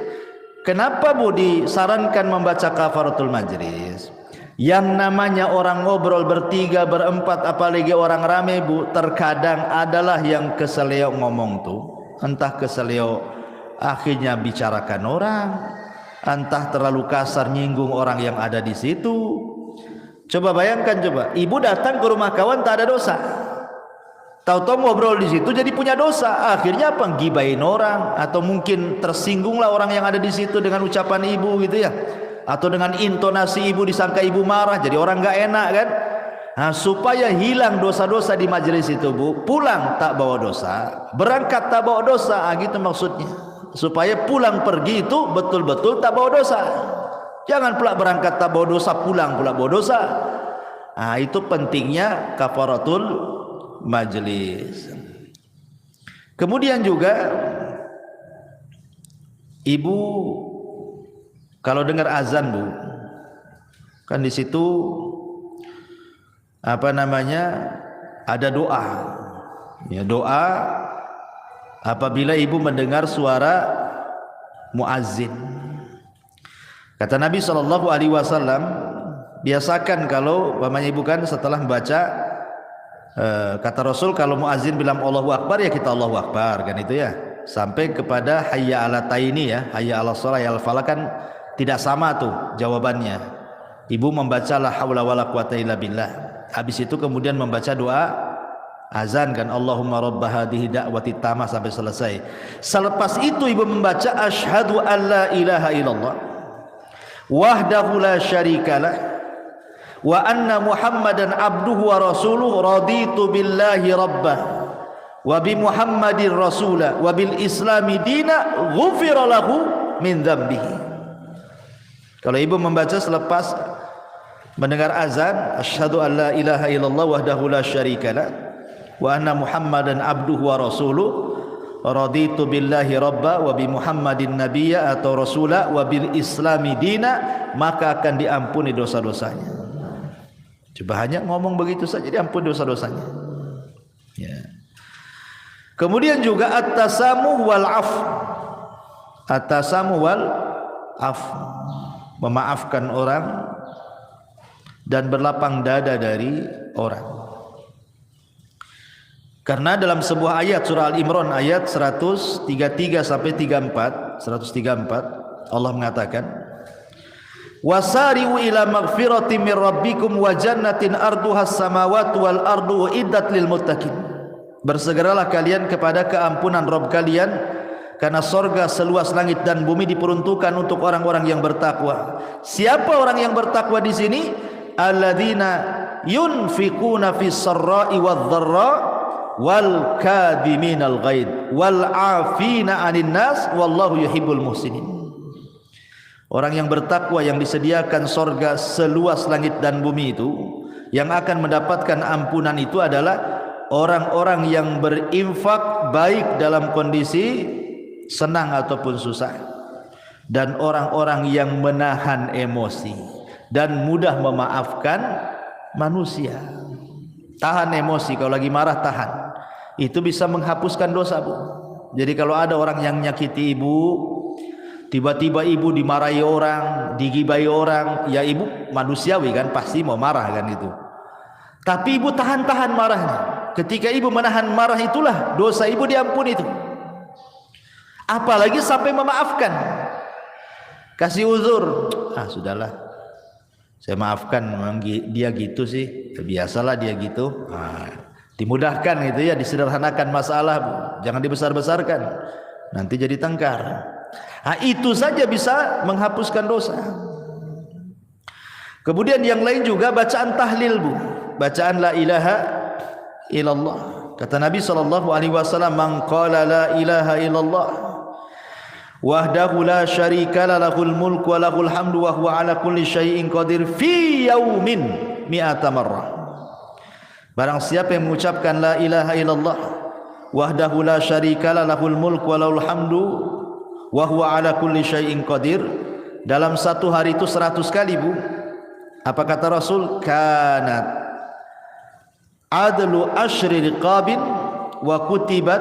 Kenapa Bu disarankan membaca kafaratul majlis? Yang namanya orang ngobrol bertiga, berempat, apalagi orang rame Bu, terkadang adalah yang keseleo ngomong tuh. Entah keseleo akhirnya bicarakan orang, entah terlalu kasar nyinggung orang yang ada di situ. Coba bayangkan, coba ibu datang ke rumah kawan tak ada dosa, tahu-tahu ngobrol di situ jadi punya dosa. Akhirnya apa? Gibain orang, atau mungkin tersinggunglah orang yang ada di situ dengan ucapan ibu gitu ya, atau dengan intonasi ibu disangka ibu marah, jadi orang nggak enak kan. Nah, supaya hilang dosa-dosa di majelis itu Bu, pulang tak bawa dosa, berangkat tak bawa dosa, gitu maksudnya. Supaya pulang pergi itu betul-betul tak bawa dosa. Jangan pula berangkat tak bawa dosa, pulang pula bawa dosa. Nah, itu pentingnya kafaratul majlis. Kemudian juga ibu kalau dengar azan Bu, kan di situ apa namanya, ada doa. Ya, doa apabila ibu mendengar suara muazzin. Kata Nabi SAW, biasakan kalau umpamanya ibu kan setelah membaca, kata Rasul kalau muazzin bilang Allahu Akbar ya kita Allahu Akbar kan itu ya, sampai kepada hayya ala taini ya, hayya ala shalah ya al falah, kan tidak sama tuh jawabannya. Ibu membaca la haula wala quwata illa billah, habis itu kemudian membaca doa azan kan, Allahumma rabb hadhihi da'wati tamah sampai selesai. Selepas itu ibu membaca asyhadu an la ilaha illallah wahdahu la syarikalah wa anna muhammadan abduhu wa rasuluhu raditu billahi rabbah wa bi muhammadin rasulah wa bil islami dina ghufira lahu min dzambihi. Kalau ibu membaca selepas mendengar azan asyhadu an la ilaha illallah wahdahu la syarikalah wa anna muhammadan abduhu wa rasuluh raditu billahi rabba wa bi muhammadin nabiyya atau rasula wa bil islami dina, maka akan diampuni dosa-dosanya. Coba hanya ngomong begitu saja diampuni dosa-dosanya ya. Kemudian juga at-tasamuh wal af, at-tasamuh wal af, memaafkan orang dan berlapang dada dari orang. Karena dalam sebuah ayat surah Al-Imran ayat 133 sampai 134 Allah mengatakan wasari'u ila maghfiratin min rabbikum wa jannatin arduhas samawati wal ardu uiddat lil muttaqin. Bersegeralah kalian kepada keampunan Rabb kalian, karena sorga seluas langit dan bumi diperuntukkan untuk orang-orang yang bertakwa. Siapa orang yang bertakwa di sini? Alladzina yunfiquna fis sarra'i wadh dharra wal kadhiminal ghaid wal 'afina 'anil nas wallahu yuhibbul muhsinin. Orang yang bertakwa yang disediakan sorga seluas langit dan bumi itu, yang akan mendapatkan ampunan itu adalah orang-orang yang berinfak baik dalam kondisi senang ataupun susah, dan orang-orang yang menahan emosi dan mudah memaafkan manusia. Tahan emosi, kalau lagi marah tahan. Itu bisa menghapuskan dosa, Bu. Jadi kalau ada orang yang nyakiti ibu, tiba-tiba ibu dimarahi orang, digibai orang, ya ibu manusiawi kan, pasti mau marah kan itu. Tapi ibu tahan-tahan marahnya. Ketika ibu menahan marah itulah dosa ibu diampuni itu. Apalagi sampai memaafkan. Kasih uzur. Sudahlah. Saya maafkan, memang dia gitu sih. Biasalah dia gitu. Dimudahkan gitu ya, disederhanakan masalah, Bu. Jangan dibesar-besarkan. Nanti jadi tengkar. Itu saja bisa menghapuskan dosa. Kemudian yang lain juga bacaan tahlil, Bu. Bacaan la ilaha illallah. Kata Nabi SAW, man qala la ilaha illallah wahdahu la syarika lahul mulku wa lahul hamdu wa huwa ala kulli syai'in qadir fi yaumin mi'ata marrah. Barang siapa yang mengucapkan la ilaha illallah wahdahu la syarika lahul mulku wa lahul hamdu wa huwa ala kulli syai'in qadir, dalam satu hari itu 100 kali, Bu. Apa kata Rasul? Kanat adlu asyri riqabin wa kutibat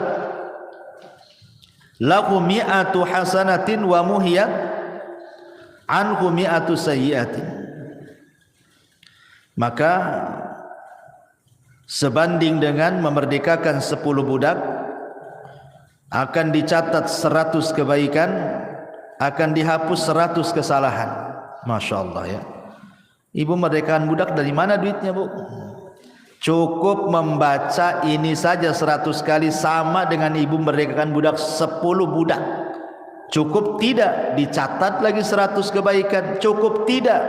lahu mi'atu hasanatin wa muhiyat anhu mi'atu sayyiatin. Maka sebanding dengan memerdekakan 10 budak, akan dicatat 100 kebaikan, akan dihapus 100 kesalahan. Masya Allah ya. Ibu merdekakan budak dari mana duitnya, Bu? Cukup membaca ini saja 100 kali sama dengan ibu merdekakan budak 10 budak. Cukup tidak dicatat lagi 100 kebaikan, cukup tidak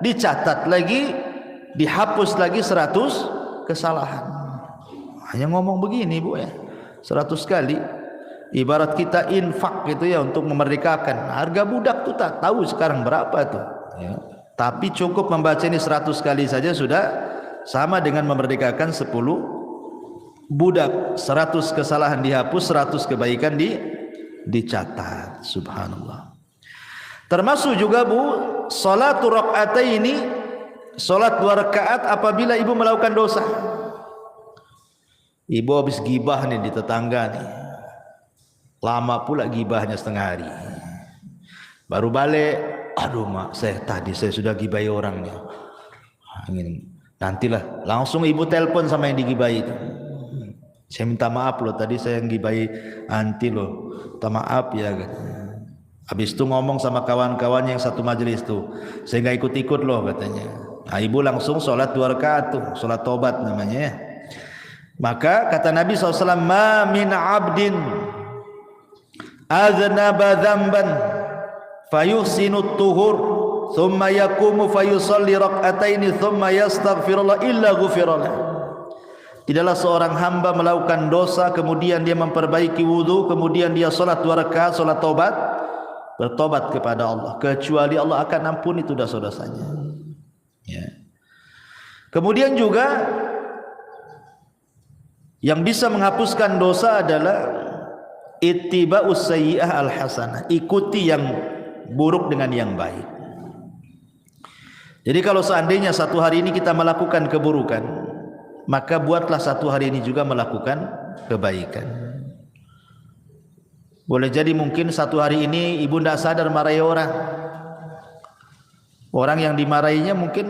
dicatat lagi, dihapus lagi 100 kesalahan. Hanya ngomong begini, Bu ya. 100 kali ibarat kita infak gitu ya, untuk memerdekakan. Harga budak tuh tak tahu sekarang berapa tuh ya. Tapi cukup membaca ini 100 kali saja sudah sama dengan memerdekakan 10 budak. 100 kesalahan dihapus, 100 kebaikan dicatat. Subhanallah. Termasuk juga, Bu, salatu rakaataini, salat 2 rakaat apabila ibu melakukan dosa. Ibu habis gibah nih di tetangga nih. Lama pula gibahnya setengah hari. Baru balik, aduh mak, saya sudah gibai orangnya. Nantilah, langsung ibu telepon sama yang digibai itu. Saya minta maaf loh, tadi saya yang gibai anti loh. Minta maaf ya. Habis itu ngomong sama kawan-kawan yang satu majelis tuh, saya nggak ikut-ikut loh katanya. Nah, ibu langsung sholat 2 rakaat tuh, sholat tobat namanya ya. Maka kata Nabi SAW, ma min abdin aznaba dzamban fayuhsinu tuhur thumma yaqumu fayusalli rak'ataini thumma yastaghfirullah illa ghufirallah. Tidaklah seorang hamba melakukan dosa kemudian dia memperbaiki wudu, kemudian dia salat 2 rakaat salat taubat, bertobat kepada Allah, kecuali Allah akan ampuni itu dosa-dosanya ya. Kemudian juga yang bisa menghapuskan dosa adalah ittiba'us sayyi'ah al-hasanah, ikuti yang buruk dengan yang baik. Jadi kalau seandainya satu hari ini kita melakukan keburukan, maka buatlah satu hari ini juga melakukan kebaikan. Boleh jadi mungkin satu hari ini ibu tidak sadar marahi orang. Orang yang dimarahinya mungkin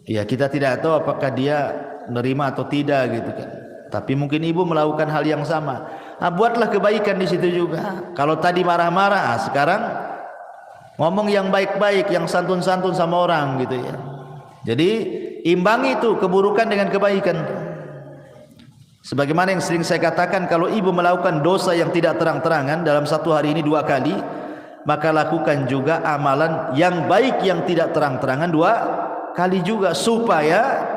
ya kita tidak tahu apakah dia menerima atau tidak gitu kan. Tapi mungkin ibu melakukan hal yang sama. Buatlah kebaikan di situ juga. Kalau tadi marah-marah, sekarang ngomong yang baik-baik, yang santun-santun sama orang gitu ya. Jadi imbangi itu keburukan dengan kebaikan. Sebagaimana yang sering saya katakan, kalau ibu melakukan dosa yang tidak terang-terangan dalam satu hari ini 2 kali, maka lakukan juga amalan yang baik yang tidak terang-terangan 2 kali juga, supaya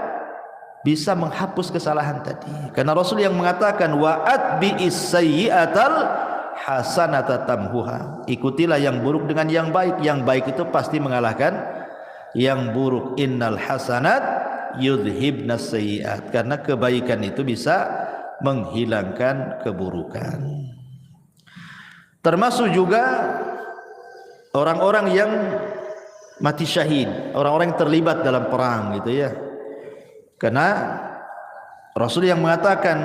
bisa menghapus kesalahan tadi. Karena Rasul yang mengatakan wa atbi'is sayyi'atal hasanata tamhuha, ikutilah yang buruk dengan yang baik. Yang baik itu pasti mengalahkan yang buruk. Innal hasanat yudhibnas sayyi'at, karena kebaikan itu bisa menghilangkan keburukan. Termasuk juga orang-orang yang mati syahid, orang-orang yang terlibat dalam perang gitu ya. Karena Rasul yang mengatakan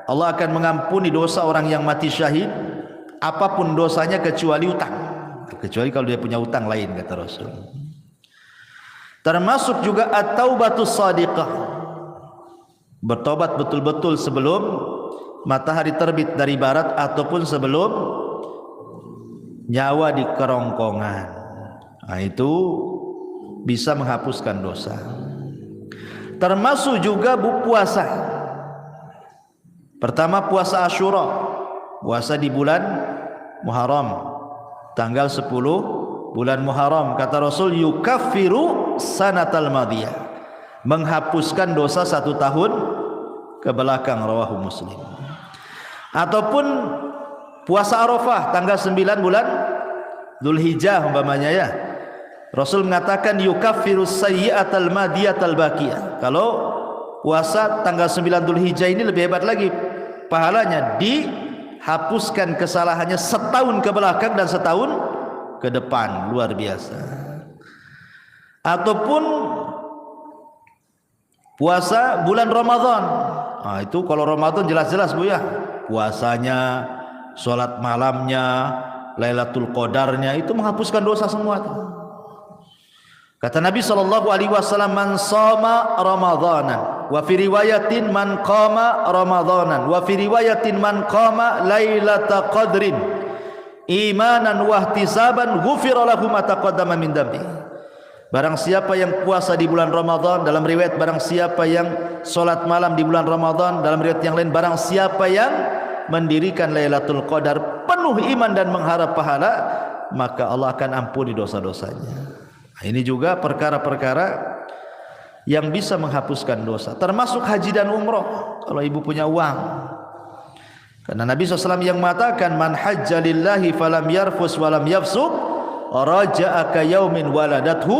Allah akan mengampuni dosa orang yang mati syahid apapun dosanya kecuali utang. Kecuali kalau dia punya utang lain, kata Rasul. Termasuk juga at-taubatus shadiqah, bertobat betul-betul sebelum matahari terbit dari barat ataupun sebelum nyawa di kerongkongan. Nah, itu bisa menghapuskan dosa. Termasuk juga puasa. Pertama puasa Asyura, puasa di bulan Muharram, tanggal 10 bulan Muharram. Kata Rasul, yukaffiru sanatal madiyah, menghapuskan dosa 1 tahun ke belakang, rawahu Muslim. Ataupun puasa Arafah tanggal 9 bulan Dzulhijjah umpamanya ya. Rasul mengatakan yukaffiru sayyi'atal madiyatal baqiyah. Kalau puasa tanggal 9 Dzulhijjah ini lebih hebat lagi pahalanya, dihapuskan kesalahannya setahun ke belakang dan setahun ke depan, luar biasa. Ataupun puasa bulan Ramadan. Nah, itu kalau Ramadan jelas-jelas Bu ya, puasanya, sholat malamnya, Lailatul Qadarnya, itu menghapuskan dosa semua tuh. Kata Nabi SAW, man shoma Ramadanan, wa fi riwayatin man qama Ramadanan, wa fi riwayatin man qama Lailatul Qadrin imanan wa ihtisaban ghufira lahu ma taqaddama min dambi. Barang siapa yang puasa di bulan Ramadan, dalam riwayat barang siapa yang salat malam di bulan Ramadan, dalam riwayat yang lain barang siapa yang mendirikan Lailatul Qadar penuh iman dan mengharap pahala, maka Allah akan ampuni dosa-dosanya. Nah, ini juga perkara-perkara yang bisa menghapuskan dosa, termasuk haji dan umroh kalau ibu punya uang. Karena Nabi SAW yang mengatakan, man hajja lillahi falam yarfus walam yafsuq raja'a ka yaumin waladathu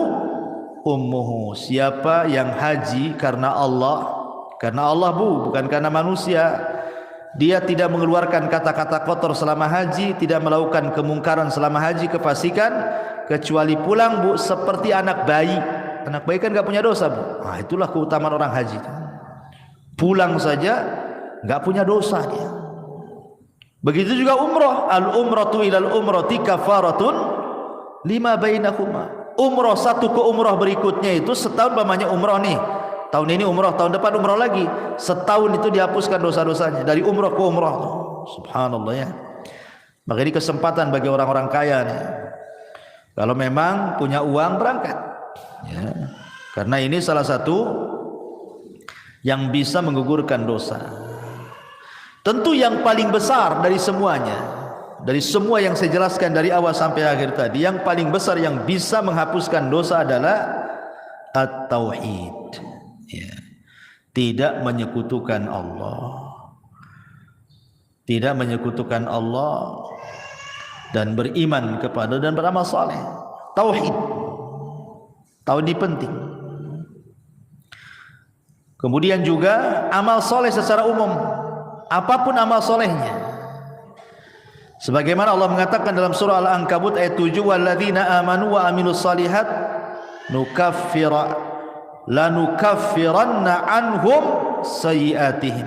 ummuhu. Siapa yang haji karena Allah Bu, bukan karena manusia, dia tidak mengeluarkan kata-kata kotor selama haji, tidak melakukan kemungkaran selama haji, kefasikan, kecuali pulang Bu seperti anak bayi. Anak bayi kan gak punya dosa Bu. Nah, itulah keutamaan orang haji, pulang saja gak punya dosa dia. Begitu juga umroh, al-umratu ilal umrati kafaratun lima bainahuma. Umroh satu ke umroh berikutnya itu setahun, namanya umroh nih, tahun ini umroh, tahun depan umroh lagi, setahun itu dihapuskan dosa-dosanya dari umroh ke umroh. Subhanallah ya. Maka ini kesempatan bagi orang-orang kaya nih, kalau memang punya uang berangkat ya. Karena ini salah satu yang bisa menggugurkan dosa. Tentu yang paling besar dari semuanya, dari semua yang saya jelaskan dari awal sampai akhir tadi, yang paling besar yang bisa menghapuskan dosa adalah at-tauhid ya. Tidak menyekutukan Allah, tidak menyekutukan Allah, dan beriman kepada dan beramal saleh. Tauhid ini penting. Kemudian juga amal soleh secara umum, apapun amal solehnya, sebagaimana Allah mengatakan dalam surah Al-Ankabut ayat 7, walladzina amanu wa amilus salihat lanukaffiranna anhum sayyi'atihim.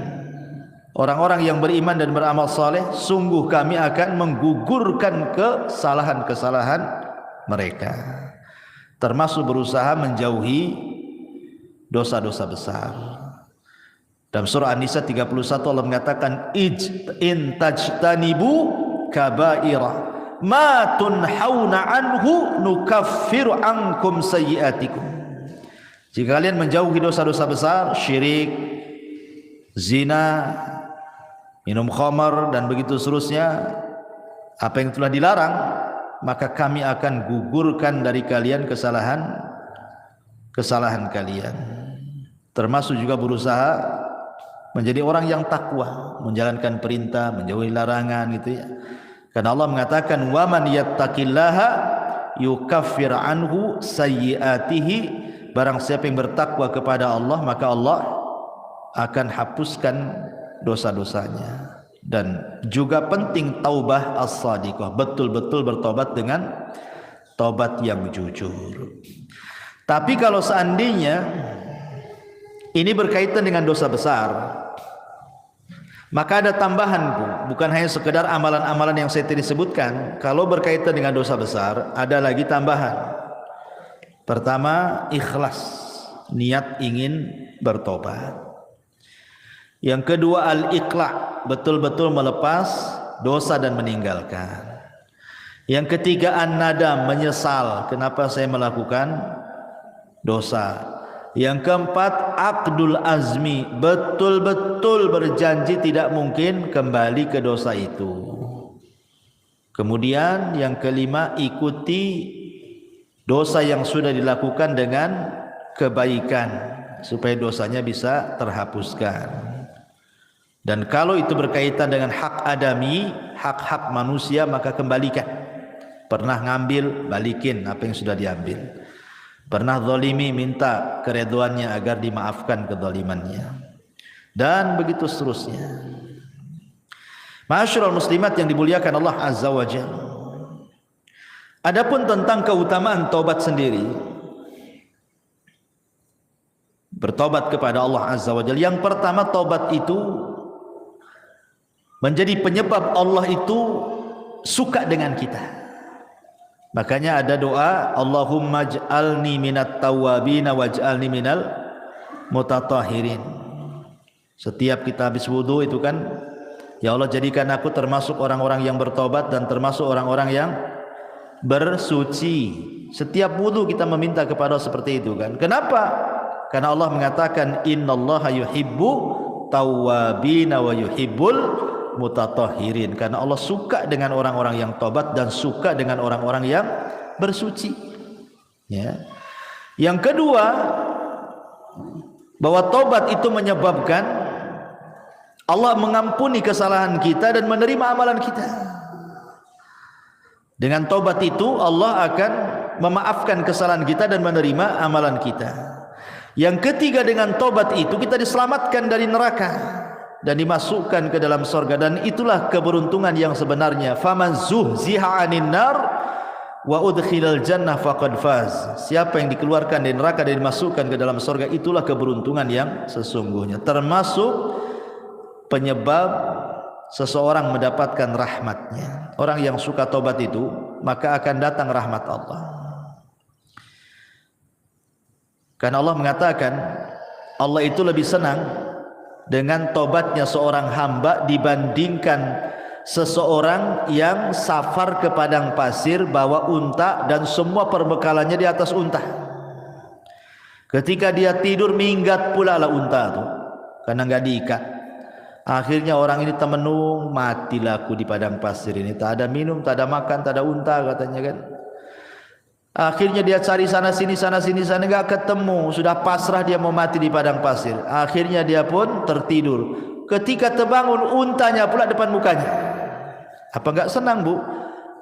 Orang-orang yang beriman dan beramal saleh, sungguh kami akan menggugurkan kesalahan-kesalahan mereka, termasuk berusaha menjauhi dosa-dosa besar. Dalam surah An-Nisa 31 Allah mengatakan, in tajtanibu kabaira ma tunhauna anhu nukaffiru ankum sayyi'atikum. Jika kalian menjauhi dosa-dosa besar, syirik, zina, minum khamar dan begitu seterusnya, apa yang telah dilarang, maka kami akan gugurkan dari kalian kesalahan kalian. Termasuk juga berusaha menjadi orang yang takwa, menjalankan perintah, menjauhi larangan gitu ya. Karena Allah mengatakan, wa man yattaqillaha yukaffir anhu sayyi'atihi, barang siapa yang bertakwa kepada Allah, maka Allah akan hapuskan dosa-dosanya. Dan juga penting taubah as-sadiqah, betul-betul bertobat dengan tobat yang jujur. Tapi kalau seandainya ini berkaitan dengan dosa besar, maka ada tambahan, bukan hanya sekedar amalan-amalan yang saya tadi sebutkan. Kalau berkaitan dengan dosa besar, ada lagi tambahan. Pertama, ikhlas, niat ingin bertobat. Yang kedua, al-iqla', betul-betul melepas dosa dan meninggalkan. Yang ketiga, an-nadam, menyesal kenapa saya melakukan dosa. Yang keempat, aqdul azmi, betul-betul berjanji tidak mungkin kembali ke dosa itu. Kemudian yang kelima, ikuti dosa yang sudah dilakukan dengan kebaikan supaya dosanya bisa terhapuskan. Dan kalau itu berkaitan dengan hak adami, hak-hak manusia, maka kembalikan. Pernah ngambil, balikin apa yang sudah diambil. Pernah zalimi, minta keridhaannya agar dimaafkan kezalimannya, dan begitu seterusnya. Ma'asyiral muslimat yang dimuliakan Allah Azza wa Jalla. Adapun tentang keutamaan taubat sendiri, bertobat kepada Allah Azza wa Jalla, yang pertama, taubat itu menjadi penyebab Allah itu suka dengan kita. Makanya ada doa, Allahumma ij'alni minat tawwabin waj'alni minal mutatahhirin. Setiap kita habis wudu itu kan, ya Allah jadikan aku termasuk orang-orang yang bertobat dan termasuk orang-orang yang bersuci. Setiap wudu kita meminta kepada Allah seperti itu kan. Kenapa? Karena Allah mengatakan innallaha yuhibbu tawwabin wa yuhibbul mutatahhirin, karena Allah suka dengan orang-orang yang tobat dan suka dengan orang-orang yang bersuci. Ya. Yang kedua, bahwa tobat itu menyebabkan Allah mengampuni kesalahan kita dan menerima amalan kita. Dengan tobat itu Allah akan memaafkan kesalahan kita dan menerima amalan kita. Yang ketiga, dengan tobat itu kita diselamatkan dari neraka dan dimasukkan ke dalam surga, dan itulah keberuntungan yang sebenarnya. Faman zuhziha 'anil nar wa udkhilal jannah faqad faz. Siapa yang dikeluarkan dari neraka dan dimasukkan ke dalam surga, itulah keberuntungan yang sesungguhnya. Termasuk penyebab seseorang mendapatkan rahmatnya. Orang yang suka tobat itu, maka akan datang rahmat Allah. Karena Allah mengatakan, Allah itu lebih senang dengan tobatnya seorang hamba dibandingkan seseorang yang safar ke padang pasir bawa unta dan semua perbekalannya di atas unta. Ketika dia tidur, minggat pula lah unta itu karena enggak diikat. Akhirnya orang ini temenung, matilah aku di padang pasir ini, tak ada minum, tak ada makan, tak ada unta katanya kan. Akhirnya dia cari sana sini enggak ketemu, sudah pasrah dia mau mati di padang pasir. Akhirnya dia pun tertidur. Ketika terbangun, untanya pula depan mukanya. Apa enggak senang, Bu?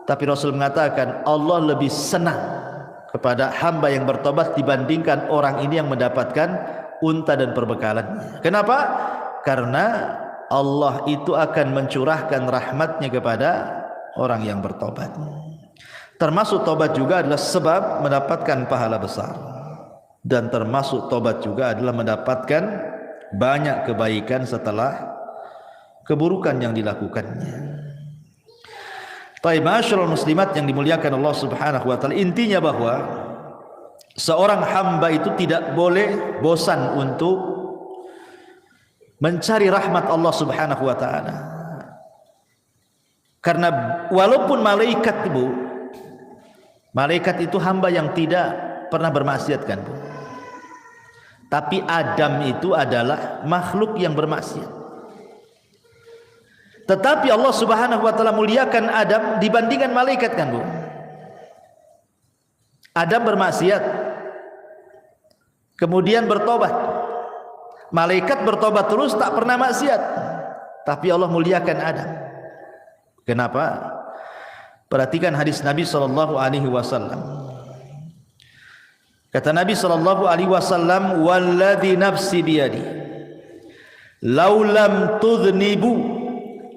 Tapi Rasul mengatakan Allah lebih senang kepada hamba yang bertobat dibandingkan orang ini yang mendapatkan unta dan perbekalannya. Kenapa? Karena Allah itu akan mencurahkan rahmatnya kepada orang yang bertobat. Termasuk tobat juga adalah sebab mendapatkan pahala besar, dan termasuk tobat juga adalah mendapatkan banyak kebaikan setelah keburukan yang dilakukannya. Baik, ma'asyiral muslimat yang dimuliakan Allah Subhanahu wa taala, intinya bahwa seorang hamba itu tidak boleh bosan untuk mencari rahmat Allah Subhanahu wa taala. Karena walaupun malaikat itu hamba yang tidak pernah bermaksiat kan, Bu. Tapi Adam itu adalah makhluk yang bermaksiat. Tetapi Allah Subhanahu wa taala muliakan Adam dibandingkan malaikat kan, Bu. Adam bermaksiat, kemudian bertobat. Malaikat bertobat terus, tak pernah maksiat. Tapi Allah muliakan Adam. Kenapa? Perhatikan hadis Nabi sallallahu alaihi wasallam. Kata Nabi sallallahu alaihi wasallam, "Walladzi nafsi biyadi, law lam tudhnibu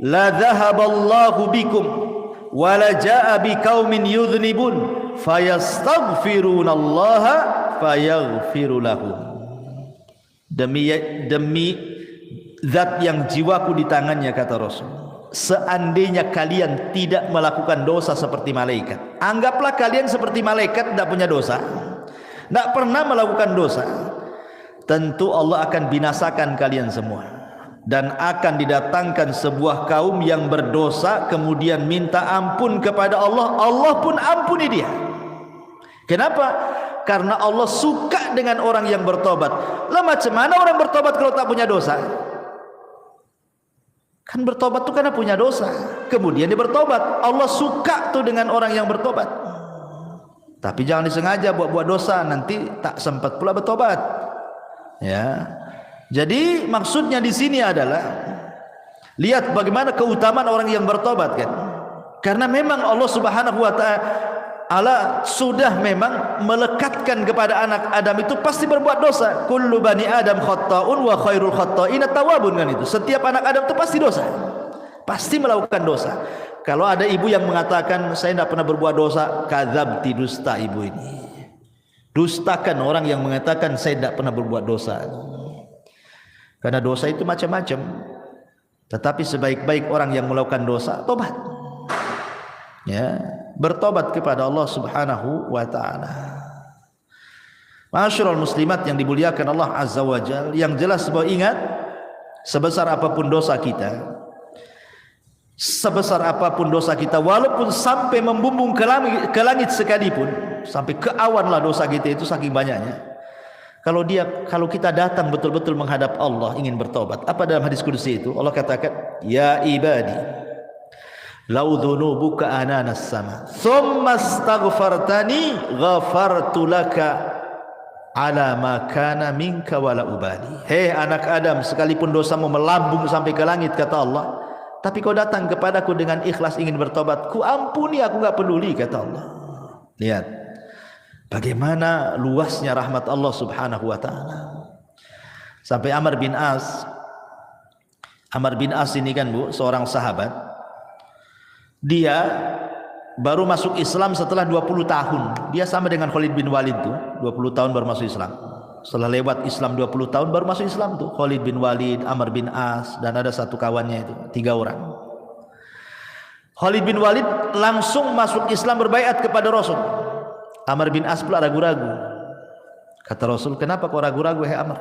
la dhahaballahu bikum wa la jaa biqaumin yudhnibun fayastaghfirunallaha fayaghfiru lahum. Demi zat yang jiwaku di tangannya, kata Rasul, seandainya kalian tidak melakukan dosa seperti malaikat, anggaplah kalian seperti malaikat, tidak punya dosa, tidak pernah melakukan dosa, tentu Allah akan binasakan kalian semua, dan akan didatangkan sebuah kaum yang berdosa kemudian minta ampun kepada Allah, Allah pun ampuni dia. Kenapa? Karena Allah suka dengan orang yang bertobat. Lah macam mana orang bertobat kalau tak punya dosa? Kan bertobat tuh karena punya dosa, kemudian dia bertobat. Allah suka tuh dengan orang yang bertobat. Tapi jangan disengaja buat dosa, nanti tak sempat pula bertobat. Ya. Jadi maksudnya di sini adalah lihat bagaimana keutamaan orang yang bertobat kan. Karena memang Allah Subhanahu wa taala sudah memang melekatkan kepada anak Adam itu pasti berbuat dosa. Kullu bani Adam khata'un wa khairul khata'ina tawwabun, kan itu. Setiap anak Adam itu pasti dosa. Pasti melakukan dosa. Kalau ada ibu yang mengatakan saya tidak pernah berbuat dosa, kadzabti, dusta ibu ini. Dustakan orang yang mengatakan saya tidak pernah berbuat dosa. Karena dosa itu macam-macam. Tetapi sebaik-baik orang yang melakukan dosa, tobat. Ya, bertobat kepada Allah Subhanahu wa taala. Ma'asyiral muslimat yang dimuliakan Allah Azza wa Jalla, yang jelas bahwa ingat, sebesar apapun dosa kita, sebesar apapun dosa kita, walaupun sampai membumbung ke langit sekalipun, sampai ke awan lah dosa kita itu saking banyaknya. Kalau kita datang betul-betul menghadap Allah ingin bertobat, apa dalam hadis qudsi itu? Allah katakan, ya ibadi, lau dhunubuka ananas sama, thumma astaghfartani ghafartu laka ala ma kana minka wala ubali. Hei anak Adam, sekalipun dosamu melambung sampai ke langit, kata Allah, tapi kau datang kepadaku dengan ikhlas ingin bertobat, ku ampuni, aku enggak peduli, kata Allah. Lihat bagaimana luasnya rahmat Allah Subhanahu wa taala. Sampai Amr bin As ini kan Bu, seorang sahabat, dia baru masuk Islam setelah 20 tahun. Dia sama dengan Khalid bin Walid tuh, 20 tahun baru masuk Islam. Setelah lewat Islam 20 tahun baru masuk Islam tuh. Khalid bin Walid, Amr bin As, dan ada satu kawannya itu, 3 orang. Khalid bin Walid langsung masuk Islam, berbaiat kepada Rasul. Amr bin As pula ragu-ragu. Kata Rasul, kenapa kau ragu-ragu, hai Amr?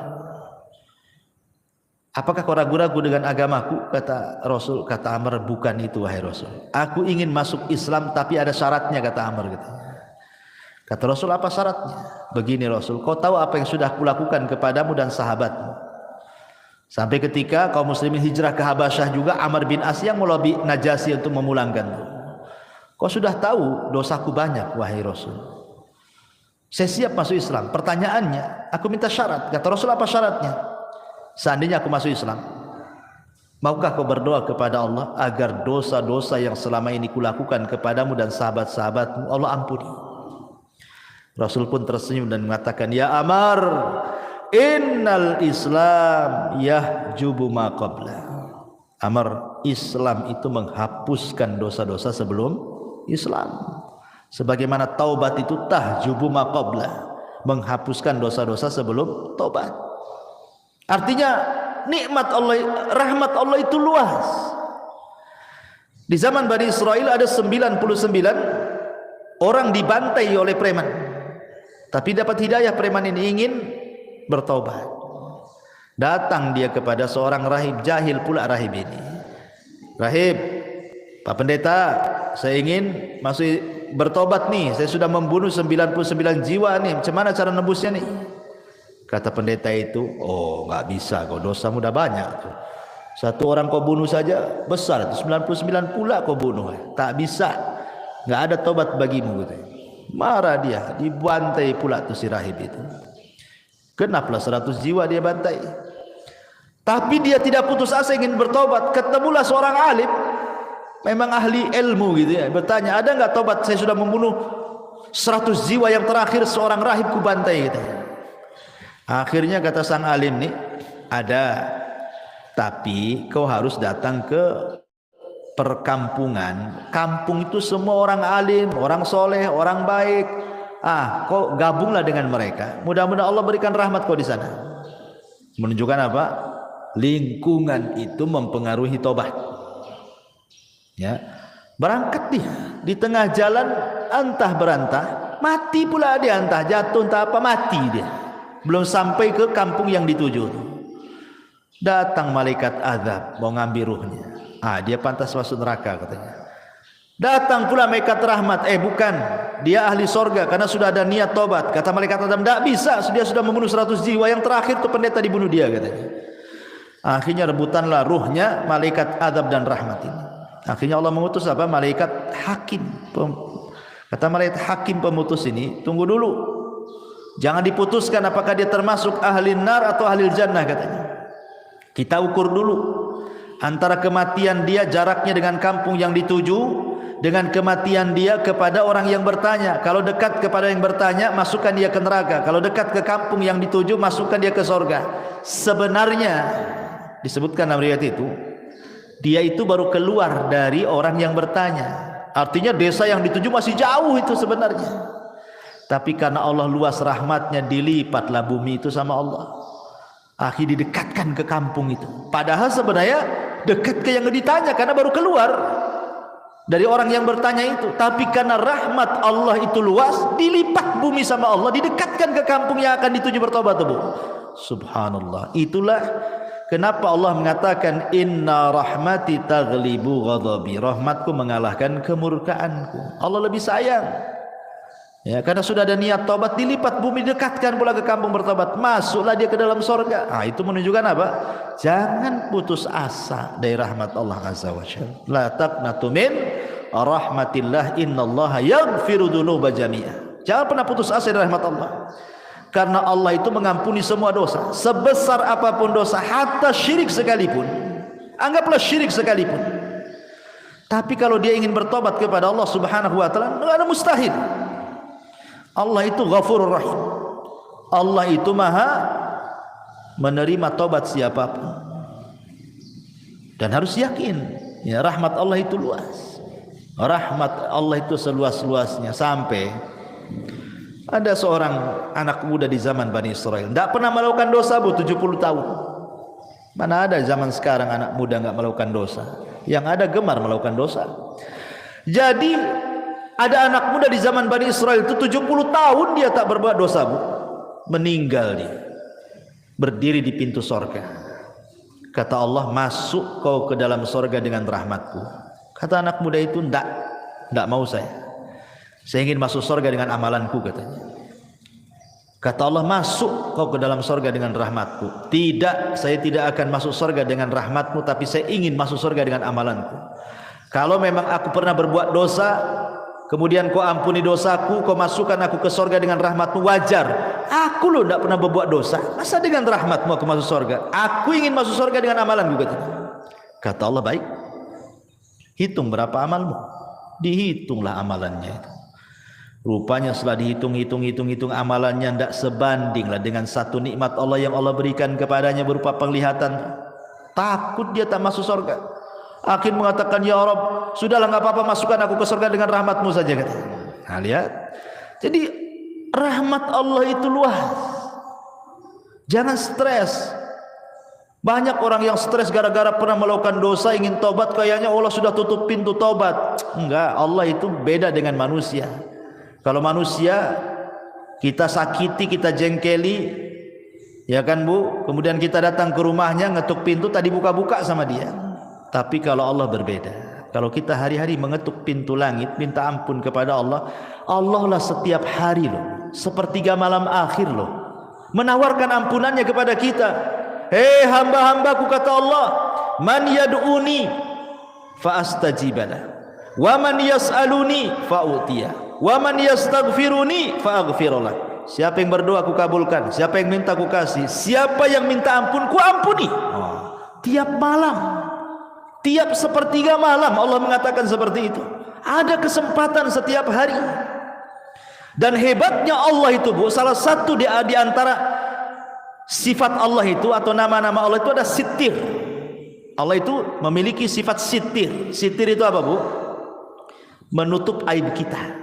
Apakah kau ragu-ragu dengan agamaku? Kata Rasul. Kata Amr, bukan itu wahai Rasul, aku ingin masuk Islam tapi ada syaratnya, kata Amr. Kata Rasul, apa syaratnya? Begini Rasul, kau tahu apa yang sudah kulakukan kepadamu dan sahabatmu, sampai ketika kaum muslimin hijrah ke Habasyah juga Amr bin As yang melobi Najasyi untuk memulangkan. Kau sudah tahu dosaku banyak wahai Rasul, saya siap masuk Islam. Pertanyaannya, aku minta syarat. Kata Rasul, apa syaratnya? Seandainya aku masuk Islam, maukah kau berdoa kepada Allah agar dosa-dosa yang selama ini kulakukan kepadamu dan sahabat-sahabatmu Allah ampuni? Rasul pun tersenyum dan mengatakan, ya Amr, innal Islam yahjubu ma qabla. Amr, Islam itu menghapuskan dosa-dosa sebelum Islam. Sebagaimana taubat itu tahjubu ma qabla, menghapuskan dosa-dosa sebelum taubat. Artinya nikmat Allah, rahmat Allah itu luas. Di zaman Bani Israel ada 99 orang dibantai oleh preman, tapi dapat hidayah. Preman ini ingin bertaubat. Datang dia kepada seorang rahib, jahil pula rahib ini. Rahib, Pak Pendeta, saya ingin masuk bertobat nih, saya sudah membunuh 99 jiwa nih, macam mana cara nebusnya nih? Kata pendeta itu, oh nggak bisa, kau dosamu udah banyak tuh. Satu orang kau bunuh saja besar, 99 pula kau bunuh, tak bisa, nggak ada tobat bagimu gitu. Marah dia, dibantai pula tuh si rahib itu. Kenapa 100 jiwa dia bantai? Tapi dia tidak putus asa ingin bertobat. Ketemulah seorang alim, memang ahli ilmu gitu ya, bertanya, ada nggak tobat? Saya sudah membunuh 100 jiwa, yang terakhir seorang rahib ku bantai gitu. Akhirnya kata sang alim nih, ada, tapi kau harus datang ke perkampungan, kampung itu semua orang alim, orang soleh, orang baik. Kau gabunglah dengan mereka. Mudah-mudahan Allah berikan rahmat kau di sana. Menunjukkan apa? Lingkungan itu mempengaruhi tobat. Ya, berangkat dia di tengah jalan antah berantah, mati pula dia, entah jatuh entah apa, mati dia. Belum sampai ke kampung yang dituju. Datang malaikat azab mau ngambil ruhnya. Dia pantas masuk neraka katanya. Datang pula malaikat rahmat, bukan, dia ahli sorga karena sudah ada niat tobat. Kata malaikat azab, tidak bisa, dia sudah membunuh 100 jiwa, yang terakhir itu pendeta dibunuh dia katanya. Akhirnya rebutanlah ruhnya malaikat azab dan rahmat ini. Akhirnya Allah mengutus apa? Malaikat hakim. Kata malaikat hakim pemutus ini, tunggu dulu, jangan diputuskan apakah dia termasuk ahli nar atau ahli jannah katanya. Kita ukur dulu antara kematian dia jaraknya dengan kampung yang dituju, dengan kematian dia kepada orang yang bertanya. Kalau dekat kepada yang bertanya, masukkan dia ke neraka. Kalau dekat ke kampung yang dituju, masukkan dia ke sorga. Sebenarnya disebutkan dalam riwayat itu, dia itu baru keluar dari orang yang bertanya. Artinya desa yang dituju masih jauh itu sebenarnya. Tapi karena Allah luas rahmatnya, dilipatlah bumi itu sama Allah. Akhirnya didekatkan ke kampung itu. Padahal sebenarnya dekat ke yang ditanya karena baru keluar dari orang yang bertanya itu. Tapi karena rahmat Allah itu luas, dilipat bumi sama Allah, didekatkan ke kampung yang akan dituju bertobat. Subhanallah. Itulah kenapa Allah mengatakan inna rahmati taghlibu ghadabi. Rahmatku mengalahkan kemurkaanku. Allah lebih sayang. Ya, karena sudah ada niat tobat, dilipat bumi, dekatkan pula ke kampung bertobat, masuklah dia ke dalam sorga. Itu menunjukkan apa? Jangan putus asa dari rahmat Allah Azza wa Jalla. La taqnatu min rahmatillah, innallaha yaghfiru dzunuba jami'a. Jangan pernah putus asa dari rahmat Allah. Karena Allah itu mengampuni semua dosa, sebesar apapun dosa, hatta syirik sekalipun. Anggaplah syirik sekalipun. Tapi kalau dia ingin bertobat kepada Allah Subhanahu wa taala, enggak ada mustahil. Allah itu Ghafurur Rahim. Allah itu Maha menerima tobat siapapun. Dan harus yakin, ya, rahmat Allah itu luas. Rahmat Allah itu seluas-luasnya, sampai ada seorang anak muda di zaman Bani Israel, tidak pernah melakukan dosa 70 tahun. Mana ada zaman sekarang anak muda enggak melakukan dosa? Yang ada gemar melakukan dosa. Jadi ada anak muda di zaman Bani Israel itu 70 tahun dia tak berbuat dosa, meninggal dia, berdiri di pintu sorga. Kata Allah, masuk kau ke dalam sorga dengan rahmatku. Kata anak muda itu, tidak mau saya ingin masuk sorga dengan amalanku katanya. Kata Allah, masuk kau ke dalam sorga dengan rahmatku. Tidak, saya tidak akan masuk sorga dengan rahmatmu, tapi saya ingin masuk sorga dengan amalanku. Kalau memang aku pernah berbuat dosa, kemudian kau ampuni dosaku, kau masukkan aku ke sorga dengan rahmatmu, wajar. Aku loh tidak pernah berbuat dosa, masa dengan rahmatmu aku masuk sorga? Aku ingin masuk sorga dengan amalanku katanya. Kata Allah, baik, hitung berapa amalmu. Dihitunglah amalannya itu. Rupanya setelah dihitung amalannya tidak sebandinglah dengan satu nikmat Allah yang Allah berikan kepadanya berupa penglihatan. Takut dia tak masuk sorga. Akhir mengatakan, ya Rabb, sudahlah, enggak apa-apa, masukkan aku ke surga dengan rahmatmu saja katanya. Nah, lihat. Jadi rahmat Allah itu luas. Jangan stres. Banyak orang yang stres gara-gara pernah melakukan dosa, ingin tobat, kayaknya Allah sudah tutup pintu tobat. Enggak, Allah itu beda dengan manusia. Kalau manusia kita sakiti, kita jengkeli, ya kan Bu, kemudian kita datang ke rumahnya, ngetuk pintu, tadi buka-buka sama dia. Tapi kalau Allah berbeda. Kalau kita hari-hari mengetuk pintu langit, minta ampun kepada Allah, Allah lah setiap hari loh, sepertiga malam akhir loh, menawarkan ampunannya kepada kita. Hei hamba-hambaku, kata Allah, man yad'uni fa astajibalah, wa man yas'aluni fa u'tiyah, wa man yastaghfiruni fa aghfirullah. Siapa yang berdoa aku kabulkan, siapa yang minta aku kasih, siapa yang minta ampun ku ampuni. Tiap malam, tiap sepertiga malam Allah mengatakan seperti itu. Ada kesempatan setiap hari. Dan hebatnya Allah itu Bu, salah satu di antara sifat Allah itu atau nama-nama Allah itu ada sitir. Allah itu memiliki sifat sitir. Sitir itu apa, Bu? Menutup aib kita.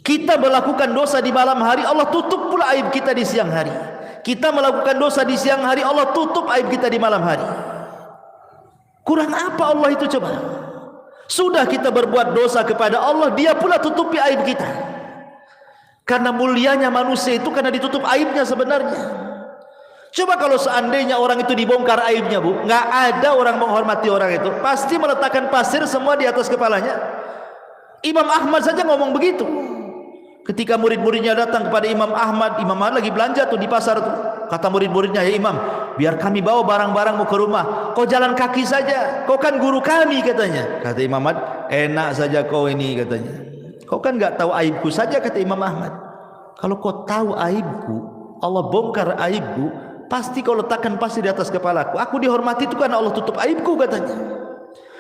Kita melakukan dosa di malam hari, Allah tutup pula aib kita di siang hari. Kita melakukan dosa di siang hari, Allah tutup aib kita di malam hari. Kurang apa Allah itu coba? Sudah kita berbuat dosa kepada Allah, Dia pula tutupi aib kita. Karena mulianya manusia itu karena ditutup aibnya sebenarnya. Coba kalau seandainya orang itu dibongkar aibnya, Bu, nggak ada orang menghormati orang itu, pasti meletakkan pasir semua di atas kepalanya. Imam Ahmad saja ngomong begitu. Ketika murid-muridnya datang kepada Imam Ahmad lagi belanja tuh di pasar tuh. Kata murid-muridnya, "Ya Imam, biar kami bawa barang-barangmu ke rumah. Kau jalan kaki saja. Kau kan guru kami," katanya. Kata Imam Ahmad, "Enak saja kau ini," katanya. "Kau kan nggak tahu aibku saja," kata Imam Ahmad. "Kalau kau tahu aibku, Allah bongkar aibku, pasti kau letakkan pasir di atas kepalaku. Aku dihormati itu karena Allah tutup aibku," katanya.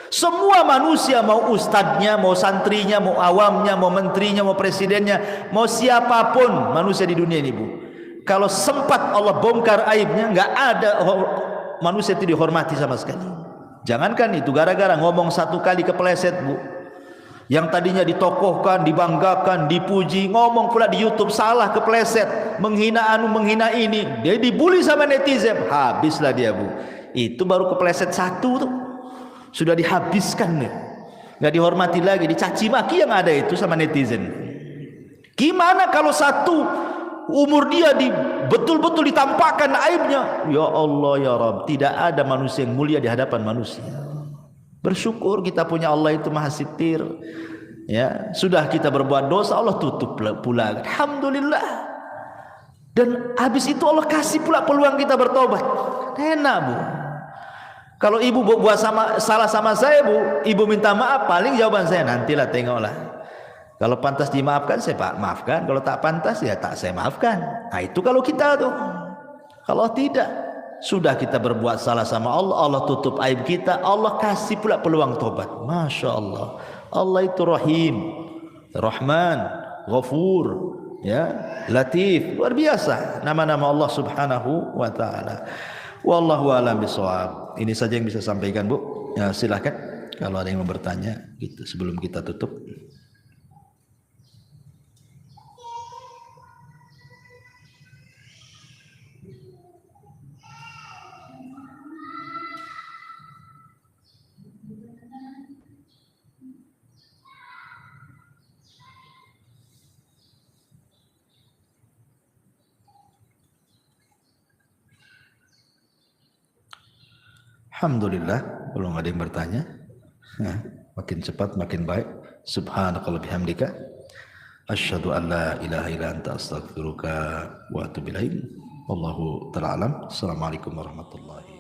Semua manusia, mau ustadznya, mau santrinya, mau awamnya, mau menterinya, mau presidennya, mau siapapun manusia di dunia ini, Bu, kalau sempat Allah bongkar aibnya, nggak ada manusia itu dihormati sama sekali. Jangankan itu, gara-gara ngomong satu kali kepleset, Bu, yang tadinya ditokohkan, dibanggakan, dipuji, ngomong pula di YouTube salah, kepleset, menghina anu, menghina ini, dia dibully sama netizen, habislah dia, Bu. Itu baru kepleset satu tuh, sudah dihabiskan nih, nggak dihormati lagi, dicaci maki yang ada itu sama netizen. Gimana kalau satu umur dia betul-betul ditampakkan aibnya? Ya Allah ya Rabb, tidak ada manusia yang mulia di hadapan manusia. Bersyukur kita punya Allah itu maha sitir. Ya, sudah kita berbuat dosa, Allah tutup pula. Alhamdulillah. Dan habis itu Allah kasih pula peluang kita bertobat. Enak, Bu. Kalau ibu buat salah sama saya, Bu, ibu minta maaf, paling jawaban saya, "Nantilah, tengoklah. Kalau pantas dimaafkan, saya maafkan. Kalau tak pantas, ya tak saya maafkan." Nah, itu kalau kita tuh. Kalau tidak, sudah kita berbuat salah sama Allah, Allah tutup aib kita, Allah kasih pula peluang tobat. Masya Allah. Allah itu Rahim, Rahman, Ghafur, ya, Latif. Luar biasa nama-nama Allah Subhanahu wa ta'ala. Wallahu a'lam bishawab. Ini saja yang bisa sampaikan, Bu. Ya, silahkan kalau ada yang mau bertanya gitu sebelum kita tutup. Alhamdulillah, belum ada yang bertanya. Nah, makin cepat makin baik. Subhanakallahumma bihamdika asyhadu an la ilaha illa anta astaghfiruka wa atubu ilaik. Wallahu ta'ala alam. Assalamualaikum warahmatullahi